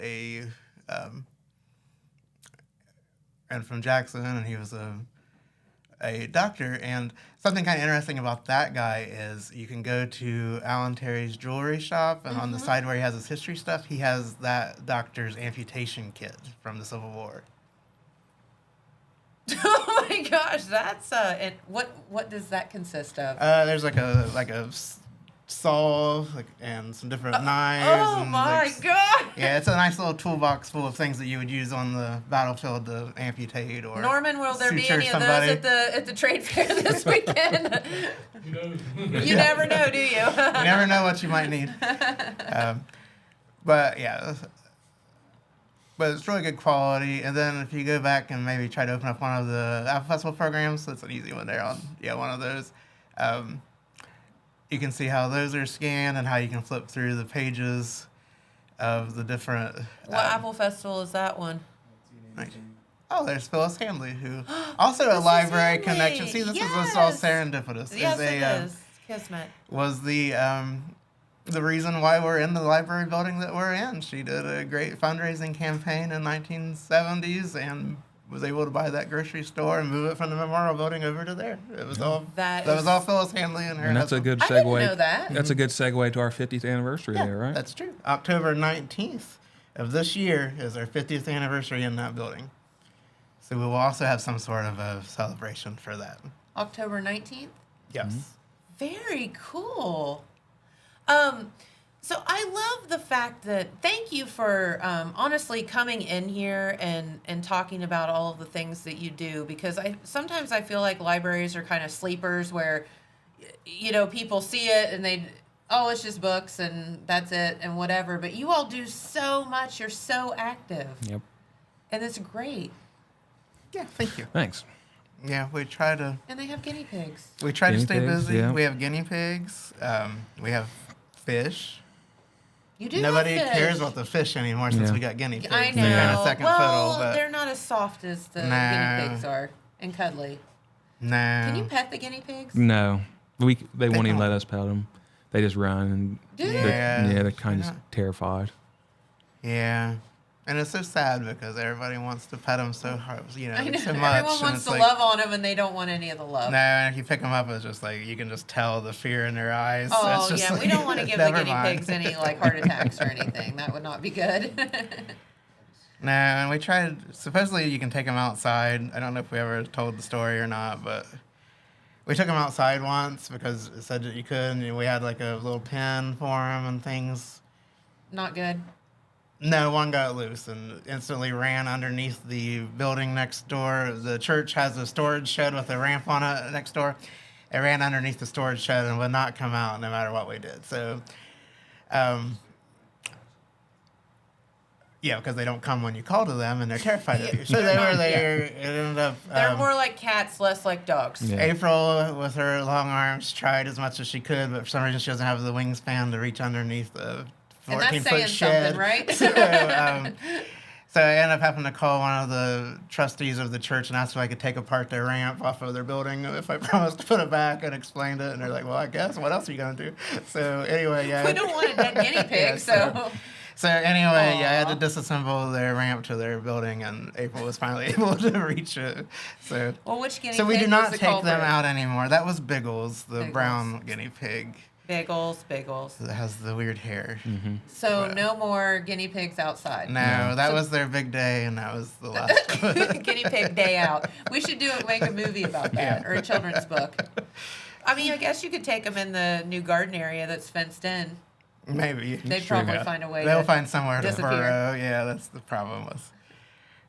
and from Jackson, and he was a doctor. And something kind of interesting about that guy is you can go to Alan Terry's jewelry shop, and on the side where he has his history stuff, he has that doctor's amputation kit from the Civil War. Oh my gosh, that's and what does that consist of? There's like a saw and some different knives. Oh and my god! Yeah, it's a nice little toolbox full of things that you would use on the battlefield to amputate or Norman, will there be suture any somebody. of those at the trade fair this weekend? You know, You never know, do you? You never know what you might need. But yeah, but it's really good quality. And then if you go back and maybe try to open up one of the Apple Festival programs, that's an easy one there on one of those. You can see how those are scanned and how you can flip through the pages of the different. What Apple Festival is that one? Oh, there's Phyllis Handley, who also a Mrs. library Handley, connection. See, this is all yes. serendipitous. Yes, Is it is. Kismet. Was the reason why we're in the library building that we're in. She did a great fundraising campaign in 1970s and was able to buy that grocery store and move it from the memorial building over to there. It was all That was is- all Phyllis Handley and her. And that's a husband. good I segue. didn't know that. That's a good segue to our 50th anniversary Yeah, there, right? that's true. October 19th of this year is our 50th anniversary in that building. So we will also have some sort of a celebration for that. October 19th? Yes. Very cool. So I love the fact that, thank you for honestly coming in here and talking about all of the things that you do, because sometimes I feel like libraries are kind of sleepers where, you know, people see it and it's just books and that's it and whatever, but you all do so much. You're so active. Yep. And it's great. Yeah, thank you. Thanks. Yeah, we try to And they have guinea pigs. stay pigs, busy. yeah. We have guinea pigs. We have fish. You do Nobody have fish. cares about the fish anymore since Yeah. we got guinea pigs. I know. They're kind of second well, fiddle, but they're not as soft as the No. guinea pigs are and cuddly. no. Can you pet the guinea pigs? No, they won't even don't. let us pet them. They just run and Do they? they're Yeah, kind they're of terrified. Yeah. And it's so sad because everybody wants to pet them so hard, I know. so much. Everyone and wants it's to like, love on them, and they don't want any of the love. No, and if you pick them up, it's just like you can just tell the fear in their eyes. So Oh, it's just yeah, we like, don't want to give the never guinea mind. pigs any, like, heart attacks or anything. That would not be good. No, and we tried. Supposedly, you can take them outside. I don't know if we ever told the story or not, but we took them outside once because it said that you could, and we had like a little pen for them and things. Not good. No, one got loose and instantly ran underneath the building next door. The church has a storage shed with a ramp on it next door. It ran underneath the storage shed and would not come out no matter what we did. So, yeah, because they don't come when you call to them and they're terrified of you. So they were there. It ended up. They're more like cats, less like dogs. Yeah. April, with her long arms, tried as much as she could, but for some reason she doesn't have the wingspan to reach underneath the And that's 14-foot saying shed. something, right? So I ended up having to call one of the trustees of the church and ask if I could take apart their ramp off of their building if I promised to put it back, and explained it. And they're like, well, I guess. What else are you going to do? So anyway, yeah. We don't want a dead guinea pig, Yeah, so. So anyway, yeah, I had Aw. to disassemble their ramp to their building, and April was finally able to reach it. So, Well, which guinea so we pig do not was the take them culprit? out anymore. That was Biggles, the Biggles. brown guinea pig Biggles. that has the weird hair. So no more guinea pigs outside. No, that was their big day, and that was the last one. Guinea pig day out. We should make a movie about that, or a children's book. I mean, I guess you could take them in the new garden area that's fenced in. Maybe. They'd probably find a way They'll to find somewhere to disappear. burrow. Yeah, that's the problem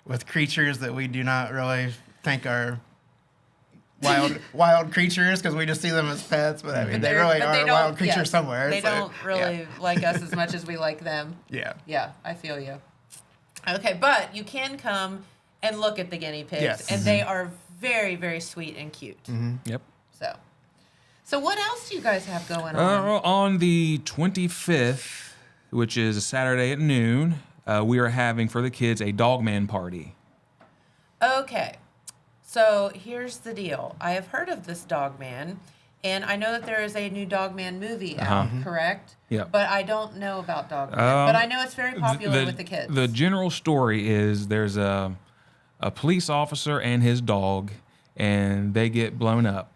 with creatures that we do not really think are wild creatures, because we just see them as pets. But I mean, they really are a wild creature somewhere. They so, don't really like us as much as we like them. Yeah. Yeah, I feel you. Okay, but you can come and look at the guinea pigs, Yes. and they are very, very sweet and cute. Yep. So what else do you guys have going on? On the 25th, which is a Saturday at noon, we are having for the kids a Dogman party. Okay, so here's the deal. I have heard of this Dogman, and I know that there is a new Dogman movie out, correct? Yep. But I don't know about Dogman. But I know it's very popular with the kids. The general story is there's a police officer and his dog, and they get blown up.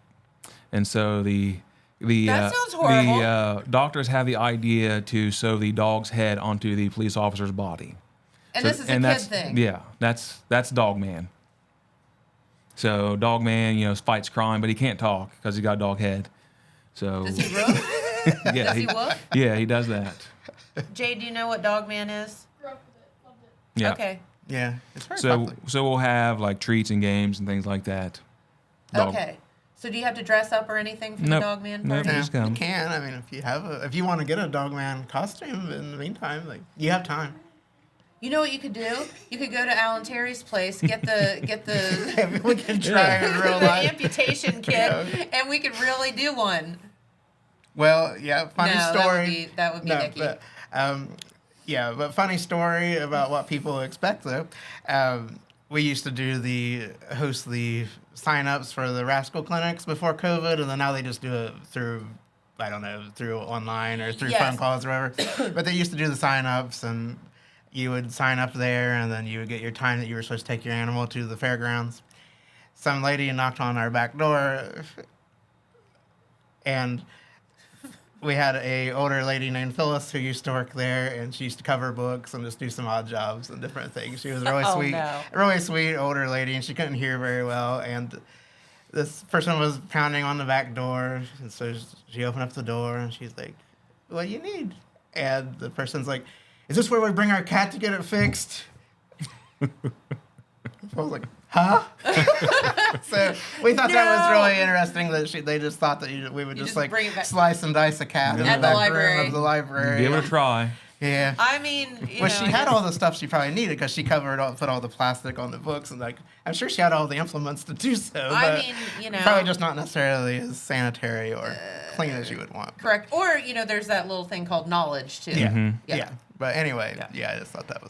And so the That sounds horrible. The doctors have the idea to sew the dog's head onto the police officer's body. And So- this is a kid that's, thing. Yeah, that's Dogman. So Dogman, fights crime, but he can't talk because he got a dog head. So Does he woof? yeah, Does he woof? yeah, he does that. Jay, do you know what Dogman is? Yeah. Okay. Yeah. It's very So popular. so we'll have like treats and games and things like that. Okay. So do you have to dress up or anything for Nope. the Dogman Nope. party? Yeah, Just come. you can. I mean, if you want to get a Dogman costume in the meantime, like you have time. You know what you could do? You could go to Alan Terry's place, get the We can try in real the life. amputation kit, and we could really do one. Well, yeah, funny No, story. that would be Nikki. But, but funny story about what people expect though. We used to host the sign-ups for the Rascal clinics before COVID, and then now they just do it through, I don't know, through online or through Yes. phone calls or whatever. But they used to do the sign-ups, and you would sign up there, and then you would get your time that you were supposed to take your animal to the fairgrounds. Some lady knocked on our back door, and we had a older lady named Phyllis who used to work there, and she used to cover books and just do some odd jobs and different things. She was a really Oh, sweet, no. really sweet older lady, and she couldn't hear very well. And this person was pounding on the back door, and so she opened up the door, and she's like, "What do you need?" And the person's like, "Is this where we bring our cat to get it fixed?" I was like, "Huh?" So we thought that was really interesting that they just thought that we would just just like bring it back. slice and dice a cat in At the the back library. room of the library. Give it a try. Yeah. I mean, Well, she had all the stuff she probably needed because she put all the plastic on the books, and like I'm sure she had all the implements to do so. I but mean, probably just not necessarily as sanitary or clean as you would want. correct. Or there's that little thing called knowledge too. Yeah. Yeah. Yeah. But anyway, Yeah. yeah, I just thought it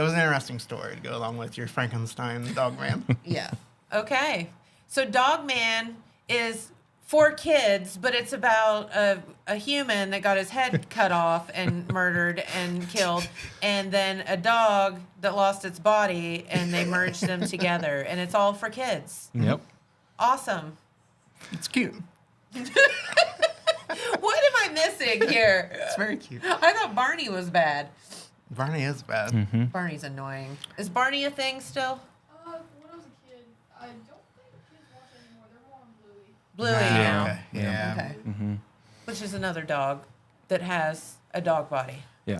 was an interesting story to go along with your Frankenstein dog man. Yeah. Okay. So Dogman is for kids, but it's about a human that got his head cut off and murdered and killed, and then a dog that lost its body, and they merged them together, and it's all for kids. Yep. Awesome. It's cute. What am I missing here? It's very cute. I thought Barney was bad. Barney is bad. Mm-hmm. Barney's annoying. Is Barney a thing still? When I was a kid, I don't think kids watch it anymore. They're more on Bluey. Bluey now. Okay. Yeah. Okay. Mm-hmm. Which is another dog that has a dog body. Yeah.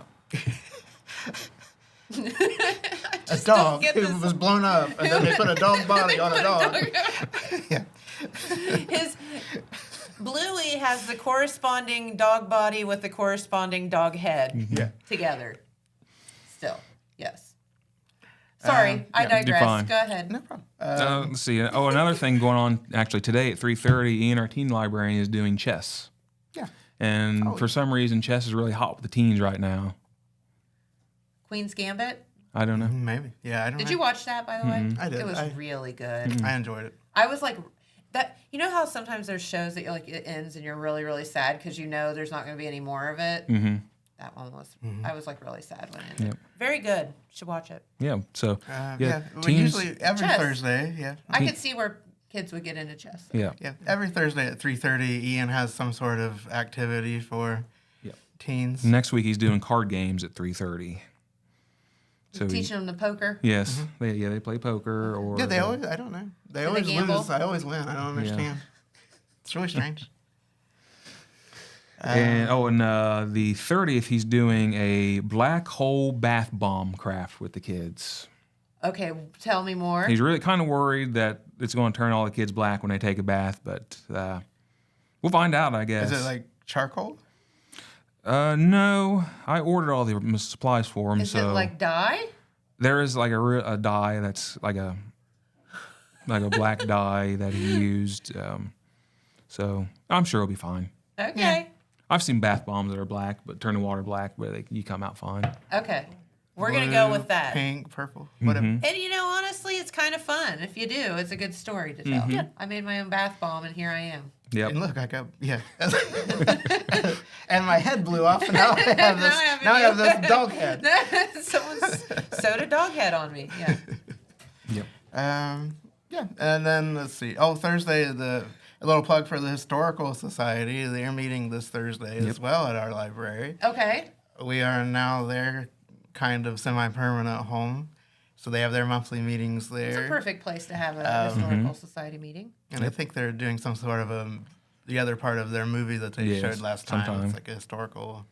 A dog get who this. was blown up, and then they put a dog body on a dog. Yeah. His Bluey has the corresponding dog body with the corresponding dog head Yeah. together. Still, yes. Sorry, I yeah. You're digress. fine. Go ahead. No problem. Let's see. Oh, another thing going on actually today at 3:30. Ian, our teen librarian, is doing chess. Yeah. And for some reason, chess is really hot with the teens right now. Queen's Gambit. I don't know. Maybe. Yeah, I don't know. Did you watch that, by the way? I did. It was I- really good. I enjoyed it. I was like, that. You know how sometimes there's shows that you're like it ends and you're really really sad because you know there's not going to be any more of it. Mm-hmm. That one was. I was like really sad when it ended. Yep. Very good. Should watch it. Yeah. So Yeah. We teens. usually every Chess. Thursday. Yeah. I could see where kids would get into chess. Yeah. Yeah. Every Thursday at 3:30, Ian has some sort of activity for Yep. teens. Next week he's doing card games at 3:30. So Teaching them the poker. yes, they play poker or Yeah, they always. I don't know. They Do always they gamble? lose. I always win. I don't understand. It's really strange. and the 30th he's doing a black hole bath bomb craft with the kids. Okay, tell me more. He's really kind of worried that it's going to turn all the kids black when they take a bath, but we'll find out, I guess. Is it like charcoal? No, I ordered all the supplies for him. Is so it like dye? there is like a dye that's like a black dye that he used. So I'm sure he'll be fine. Okay. I've seen bath bombs that are black, but turn the water black, but you come out fine. Okay. We're gonna go Blue, with that. Pink, purple, whatever. Mm-hmm. And you know, honestly, it's kind of fun. If you do, it's a good story to tell. Mm-hmm. I made my own bath bomb, and here I am. Yep. And look, I got and my head blew off, and now I have this. Now I have a new- this dog head. Someone's sewed a dog head on me. Yeah. Yep. Yeah, and then let's see. Oh, Thursday, a little plug for the Historical Society. They're meeting this Thursday as well at our library. Okay. We are now their kind of semi-permanent home, so they have their monthly meetings there. It's a perfect place to have a historical society meeting. And I think they're doing some sort of the other part of their movie that they Yes, showed last time. sometime. It's like a historical.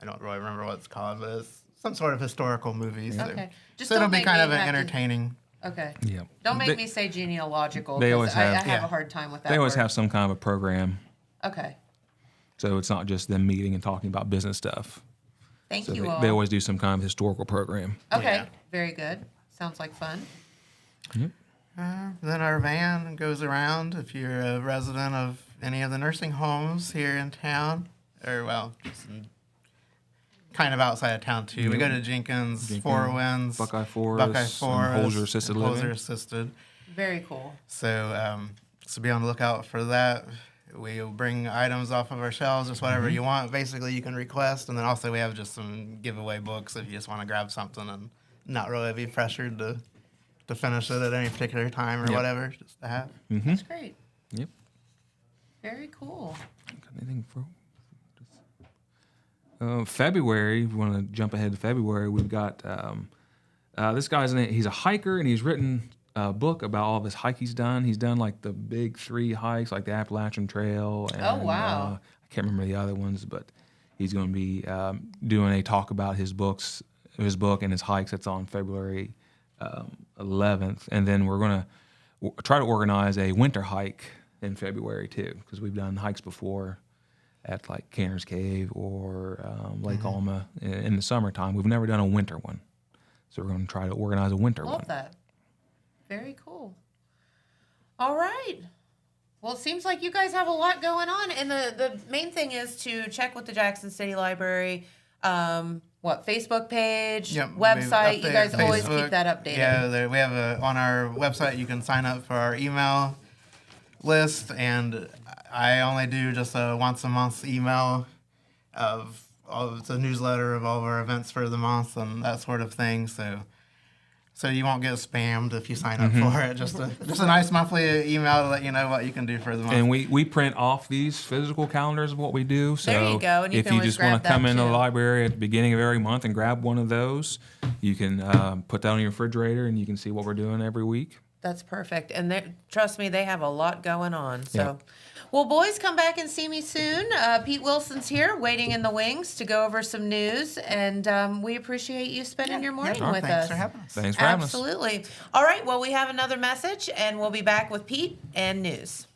I don't really remember what it's called, but it's some sort of historical movie. So, Okay. Just so it'll don't be make kind me of an have to- entertaining. Okay. Yep. Don't make They- me say genealogical. they 'cause always I have. have Yeah. a hard time with that. They always word. have some kind of a program, Okay. so it's not just them meeting and talking about business stuff. Thank So you they, all. they always do some kind of historical program. Okay. Yeah. Very good. Sounds like fun. Then our van goes around if you're a resident of any of the nursing homes here in town, or well, just kind of outside of town too. We go to Jenkins, Four Winds, Buckeye Forest, and Holzer Assisted Living. Holzer Assisted. Very cool. So, so be on the lookout for that. We'll bring items off of our shelves, just whatever you want. Basically, you can request, and then also we have just some giveaway books if you just want to grab something and not really be pressured to finish it at any particular time or Yep. whatever, just to have. That's great. Yep. Very cool. Got anything for? February. If you want to jump ahead to February, we've got this guy's he's a hiker and he's written a book about all of his hike he's done. He's done like the big 3 hikes, like the Appalachian Trail. And, Oh, wow. I can't remember the other ones, but he's going to be doing a talk about his book and his hikes. That's on February 11th, and then we're going to try to organize a winter hike in February too, because we've done hikes before at like Canner's Cave or Lake Alma in the summertime. We've never done a winter one, so we're going to try to organize a winter one. Love that. Very cool. All right. Well, it seems like you guys have a lot going on, and the main thing is to check with the Jackson City Library. Facebook page, Yep, website. we've You guys updated always Facebook. keep that updated. Yeah, we have on our website. You can sign up for our email list, and I only do just a once a month email of the newsletter of all of our events for the month and that sort of thing. So you won't get spammed if you sign up for it. Just a nice monthly email to let you know what you can do for the month. And we print off these physical calendars of what we do. So There you go, and you if can you always just want grab to come that into the too. library at the beginning of every month and grab one of those, you can put that on your refrigerator and you can see what we're doing every week. That's perfect. And trust me, they have a lot going on. So, Yeah. well, boys, come back and see me soon. Pete Wilson's here waiting in the wings to go over some news. And we appreciate you spending your morning with Thanks us. for having us. Thanks for having us. Absolutely. All right. Well, we have another message, and we'll be back with Pete and news.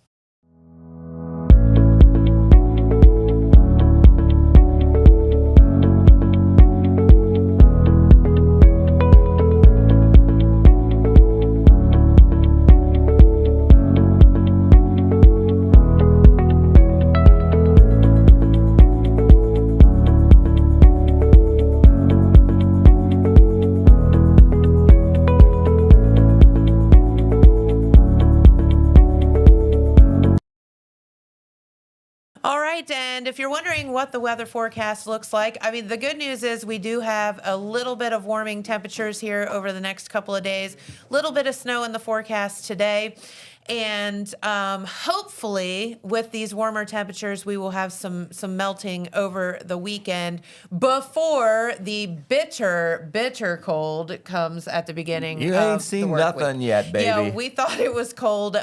All right, and if you're wondering what the weather forecast looks like, I mean, the good news is we do have a little bit of warming temperatures here over the next couple of days, a little bit of snow in the forecast today. And hopefully, with these warmer temperatures, we will have some melting over the weekend before the bitter cold comes at the beginning You of ain't the seen work nothing week. yet, baby. Yeah, we thought it was cold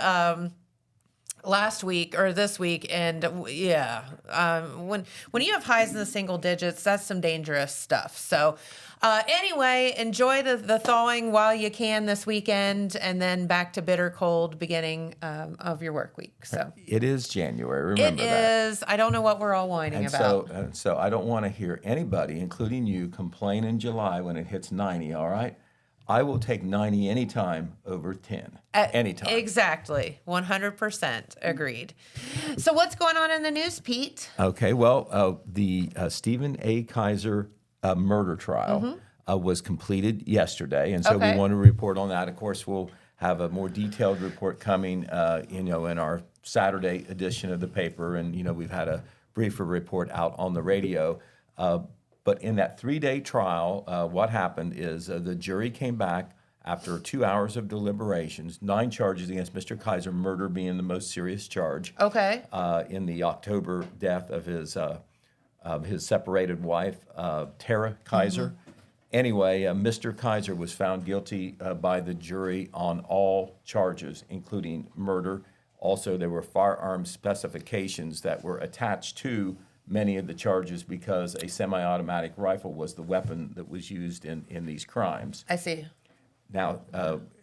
last week or this week, and when you have highs in the single digits, that's some dangerous stuff. So anyway, enjoy the thawing while you can this weekend, and then back to bitter cold beginning of your work week. So It is January. it Remember that. is. I don't know what we're all whining And about. so I don't want to hear anybody, including you, complain in July when it hits 90. All right, I will take 90 anytime over 10. Anytime. Exactly. 100% agreed. So what's going on in the news, Pete? Okay. Well, the Stephen A. Kaiser murder trial was completed yesterday, and so Okay. we want to report on that. Of course, we'll have a more detailed report coming, in our Saturday edition of the paper, and we've had a briefer report out on the radio. But in that 3-day trial, what happened is the jury came back after 2 hours of deliberations, 9 charges against Mr. Kaiser, murder being the most serious charge. Okay. In the October death of his separated wife, Tara Kaiser. Anyway, Mr. Kaiser was found guilty by the jury on all charges, including murder. Also, there were firearm specifications that were attached to many of the charges because a semi-automatic rifle was the weapon that was used in these crimes. I see. Now,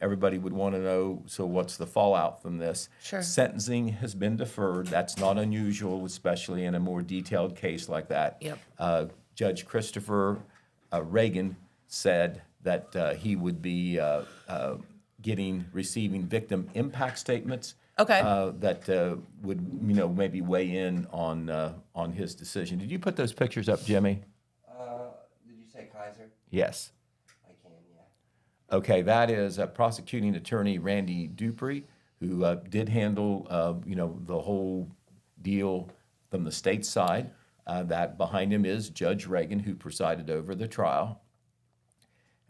everybody would want to know, so what's the fallout from this? Sure. Sentencing has been deferred. That's not unusual, especially in a more detailed case like that. Yep. Judge Christopher Reagan said that he would be receiving victim impact statements. Okay. That would maybe weigh in on his decision. Did you put those pictures up, Jimmy? Did you say Kaiser? Yes. I can, yeah. Okay, that is prosecuting attorney Randy Dupree, who did handle the whole deal from the state side. That behind him is Judge Reagan, who presided over the trial.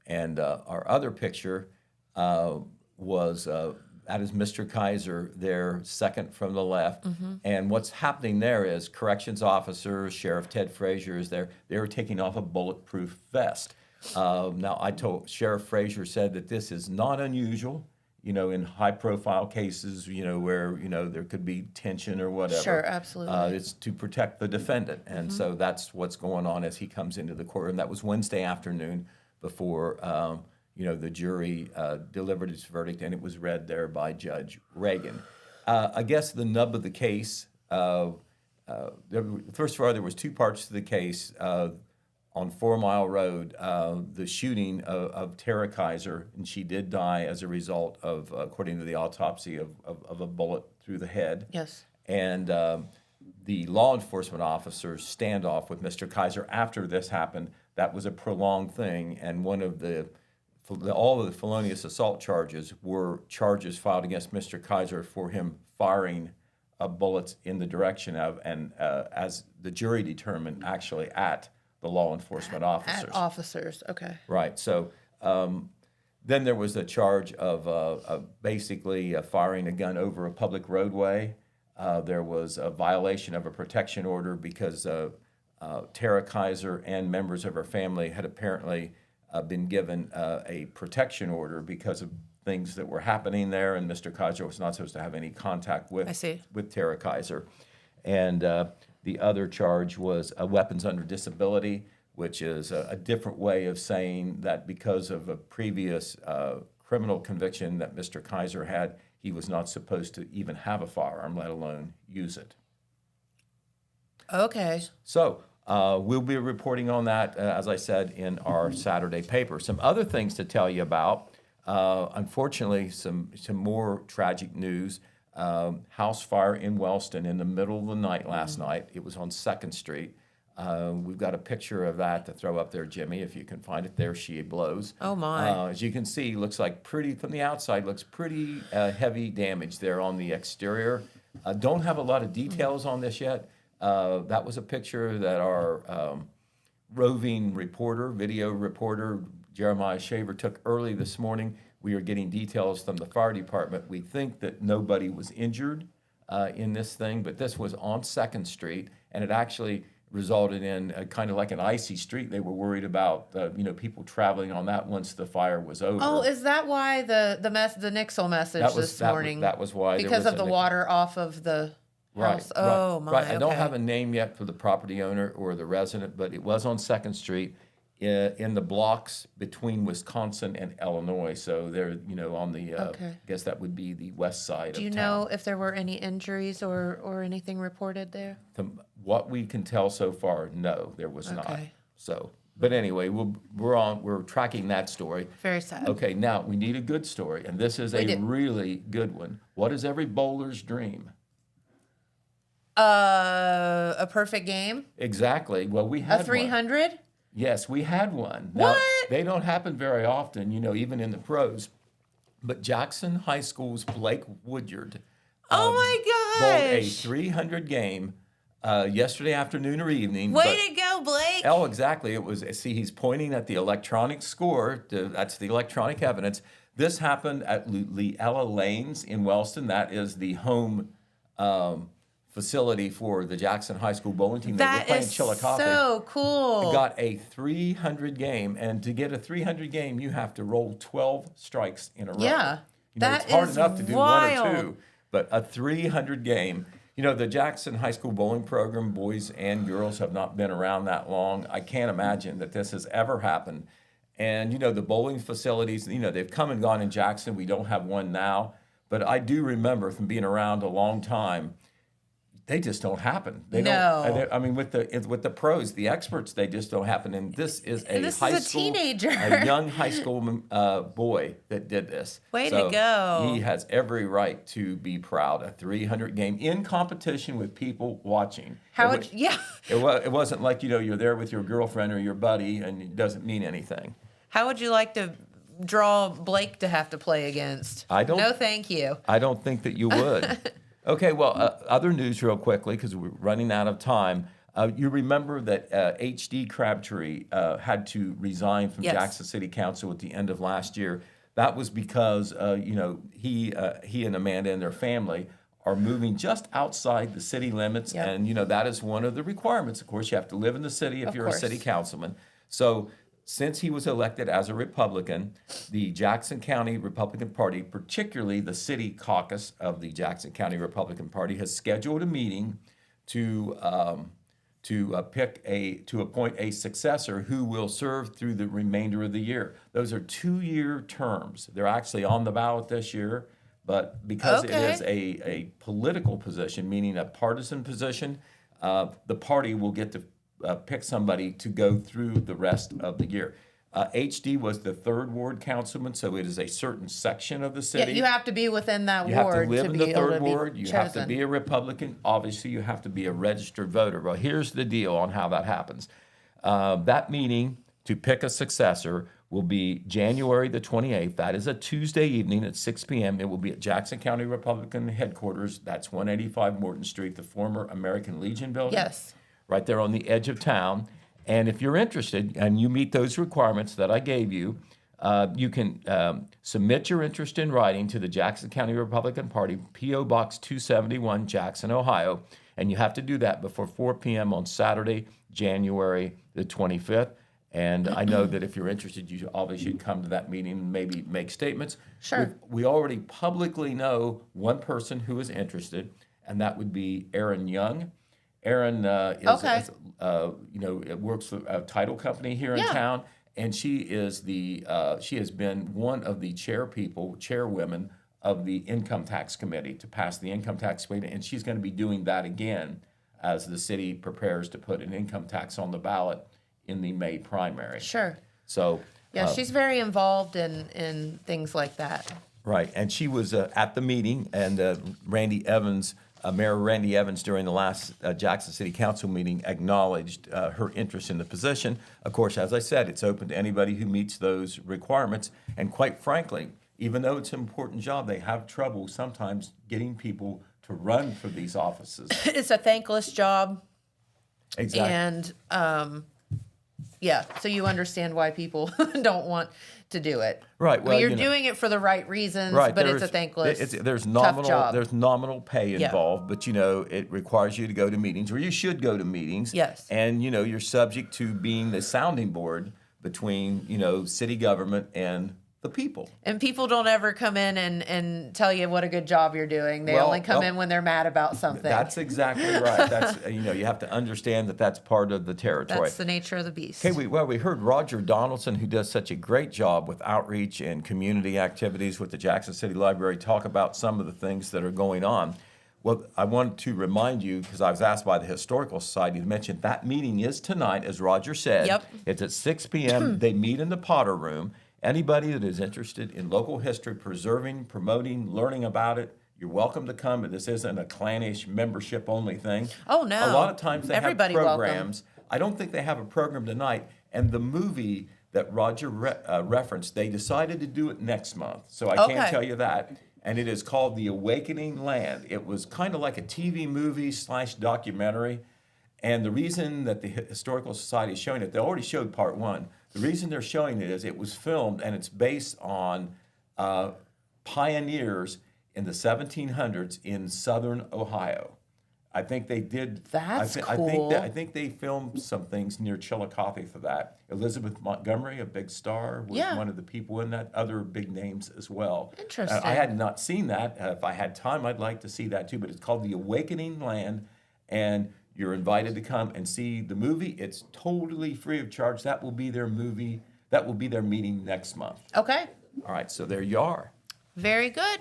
And our other picture was that is Mr. Kaiser there, second from the left. And what's happening there is corrections officers, Sheriff Ted Frazier is there. They were taking off a bulletproof vest. Now, I told Sheriff Frazier said that this is not unusual, in high-profile cases, where there could be tension or whatever. Sure, absolutely. It's to protect the defendant, and so that's what's going on as he comes into the courtroom. That was Wednesday afternoon before the jury delivered its verdict, and it was read there by Judge Reagan. I guess the nub of the case. First of all, there was 2 parts to the case. On 4 Mile Road, the shooting of Tara Kaiser, and she did die as a result of, according to the autopsy, of a bullet through the head. Yes. And the law enforcement officers standoff with Mr. Kaiser after this happened, that was a prolonged thing, and one of the all of the felonious assault charges were charges filed against Mr. Kaiser for him firing bullets in the direction of, and as the jury determined, actually at the law enforcement officers. At officers, okay. Right. So then there was a charge of basically firing a gun over a public roadway. There was a violation of a protection order because Tara Kaiser and members of her family had apparently been given a protection order because of things that were happening there, and Mr. Kaiser was not supposed to have any contact with Tara Kaiser. And the other charge was weapons under disability, which is a different way of saying that because of a previous criminal conviction that Mr. Kaiser had, he was not supposed to even have a firearm, let alone use it. Okay. So we'll be reporting on that, as I said, in our Saturday paper. Some other things to tell you about. Unfortunately, some more tragic news. House fire in Wellston in the middle of the night last night. It was on 2nd Street. We've got a picture of that to throw up there, Jimmy, if you can find it. There she blows. Oh, my. As you can see, looks like pretty, from the outside, looks pretty heavy damage there on the exterior. Don't have a lot of details on this yet. That was a picture that our roving reporter, video reporter, Jeremiah Shaver took early this morning. We are getting details from the fire department. We think that nobody was injured in this thing, but this was on 2nd Street, and it actually resulted in kind of like an icy street. They were worried about people traveling on that once the fire was over. Oh, is that why the Nixle message this morning? That was why. Because of the water off of the house. Oh, my. Right. I don't okay. have a name yet for the property owner or the resident, but it was on 2nd Street in the blocks between Wisconsin and Illinois. So they're, on the, I guess that would be the west side of town. Do you know if there were any injuries or anything reported there? What we can tell so far, no, there was not. Okay. So, but anyway, we're tracking that story. Very sad. Okay, now we need a good story, and this is a really good one. What is every bowler's dream? A perfect game? Exactly. Well, we had A 300? Yes, we had one. Now, What? They don't happen very often, even in the pros. But Jackson High School's Blake Woodyard Oh my bowled a gosh. 300 game yesterday afternoon or evening. Way to go, Blake. Oh, exactly. It was. See, he's pointing at the electronic score. That's the electronic evidence. This happened at Leella Lanes in Wellston. That is the home facility for the Jackson High School bowling team. They were That playing is Chillicothe. so cool. Got a 300 game, and to get a 300 game, you have to roll 12 strikes in a row. Yeah, that it's hard is enough to do wild. 1 or 2, but a 300 game. The Jackson High School bowling program, boys and girls, have not been around that long. I can't imagine that this has ever happened. And the bowling facilities, they've come and gone in Jackson. We don't have one now, but I do remember from being around a long time. They just don't happen. They No. don't. I mean, with the pros, the experts, they just don't happen. And this is a teenager, a young high school boy that did this. Way to go. He has every right to be proud. A 300 game in competition with people watching. It wasn't like you're there with your girlfriend or your buddy, and it doesn't mean anything. How would you like to draw Blake to have to play against? No, thank you. I don't think that you would. Okay, well, other news real quickly, because we're running out of time. You remember that H.D. Crabtree had to resign from Jackson City Council at the end of last year. That was because, he and Amanda and their family are moving just outside the city limits. Yep. And, that is one of the requirements. Of course, you have to live in the city if you're a city councilman. So since he was elected as a Republican, the Jackson County Republican Party, particularly the city caucus of the Jackson County Republican Party, has scheduled a meeting to appoint a successor who will serve through the remainder of the year. Those are 2-year terms. They're actually on the ballot this year, but because it is a political position, meaning a partisan position, the party will get to pick somebody to go through the rest of the year. HD was the 3rd Ward councilman, so it is a certain section of the city. Yeah, you have to be within that You ward have to live in the be able 3rd to be Ward. You chosen. have to be a Republican. Obviously, you have to be a registered voter. Well, here's the deal on how that happens. That meeting to pick a successor will be January the 28th. That is a Tuesday evening at 6 p.m. It will be at Jackson County Republican headquarters. That's 185 Morton Street, the former American Legion building. Yes. Right there on the edge of town. And if you're interested and you meet those requirements that I gave you, you can submit your interest in writing to the Jackson County Republican Party, P.O. Box 271, Jackson, Ohio. And you have to do that before 4 p.m. on Saturday, January the 25th. And I know that if you're interested, you obviously should come to that meeting and maybe make statements. Sure. We already publicly know one person who is interested, and that would be Erin Young. Erin Okay. works for a title company here in Yeah. town, and she is she has been one of the chairwomen of the Income Tax Committee to pass the Income Tax Committee, and she's going to be doing that again as the city prepares to put an income tax on the ballot in the May primary. Sure. So Yeah, she's very involved in things like that. right, and she was at the meeting, and Mayor Randy Evans, during the last Jackson City Council meeting, acknowledged her interest in the position. Of course, as I said, it's open to anybody who meets those requirements. And quite frankly, even though it's an important job, they have trouble sometimes getting people to run for these offices. It's a thankless job. Exactly. And yeah, so you understand why people don't want to do it. Right, I well, mean, you're you know- doing it for the right reasons, Right, but it's a thankless, there's tough nominal job. there's nominal pay Yeah. involved, but it requires you to go to meetings, or you should go to meetings. Yes. And you're subject to being the sounding board between city government and the people. And people don't ever come in and tell you what a good job you're doing. They Well, only come well, in when they're mad about something. That's exactly right. That's you have to understand that that's part of the territory. That's the nature of the beast. Okay, we heard Roger Donaldson, who does such a great job with outreach and community activities with the Jackson City Library, talk about some of the things that are going on. Well, I wanted to remind you, because I was asked by the Historical Society to mention, that meeting is tonight, as Roger said. Yep. It's at 6 p.m. They meet in the Potter Room. Anybody that is interested in local history, preserving, promoting, learning about it, you're welcome to come. But this isn't a clannish membership-only thing. Oh, no. A lot of times they Everybody have welcome. programs. I don't think they have a program tonight. And the movie that Roger referenced, they decided to do it next month. So I Okay. can't tell you that. And it is called The Awakening Land. It was kind of like a TV movie / documentary. And the reason that the Historical Society is showing it, they already showed part one. The reason they're showing it is it was filmed and it's based on pioneers in the 1700s in southern Ohio. I think they did. That's I cool. think they filmed some things near Chillicothe for that. Elizabeth Montgomery, a big star, was Yeah. one of the people in that. Other big names as well. Interesting. I had not seen that. If I had time, I'd like to see that too. But it's called The Awakening Land, and you're invited to come and see the movie. It's totally free of charge. That will be their movie. That will be their meeting next month. Okay. All right, so there you are. Very good.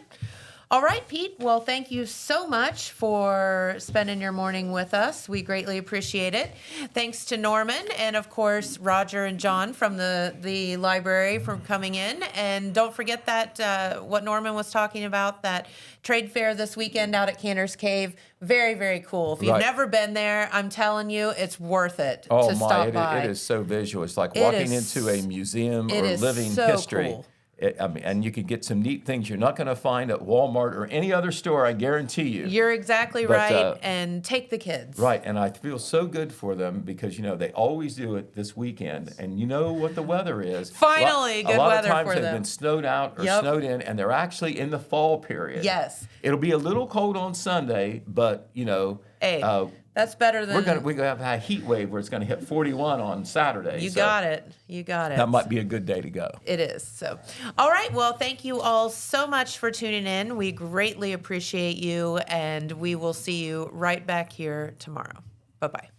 All right, Pete. Well, thank you so much for spending your morning with us. We greatly appreciate it. Thanks to Norman and, of course, Roger and John from the library for coming in. And don't forget that what Norman was talking about, that trade fair this weekend out at Cantor's Cave. Very, very cool. If you've Right. never been there, I'm telling you, it's worth it Oh to my, stop by. it is so visual. It's like It walking is- into a museum it or is living so history. cool. And you can get some neat things you're not going to find at Walmart or any other store, I guarantee you. You're exactly But, right. And take the kids. Right, and I feel so good for them because, they always do it this weekend. And you know what the weather is. Finally, good A lot weather of times for they've them. been snowed out or Yep. snowed in, and they're actually in the fall period. Yes. It'll be a little cold on Sunday, but, Hey, that's better than... we're gonna have a heat wave where it's going to hit 41 on Saturday. You so got it. You got it. That might be a good day to go. It is. So, all right. Well, thank you all so much for tuning in. We greatly appreciate you, and we will see you right back here tomorrow. Bye-bye.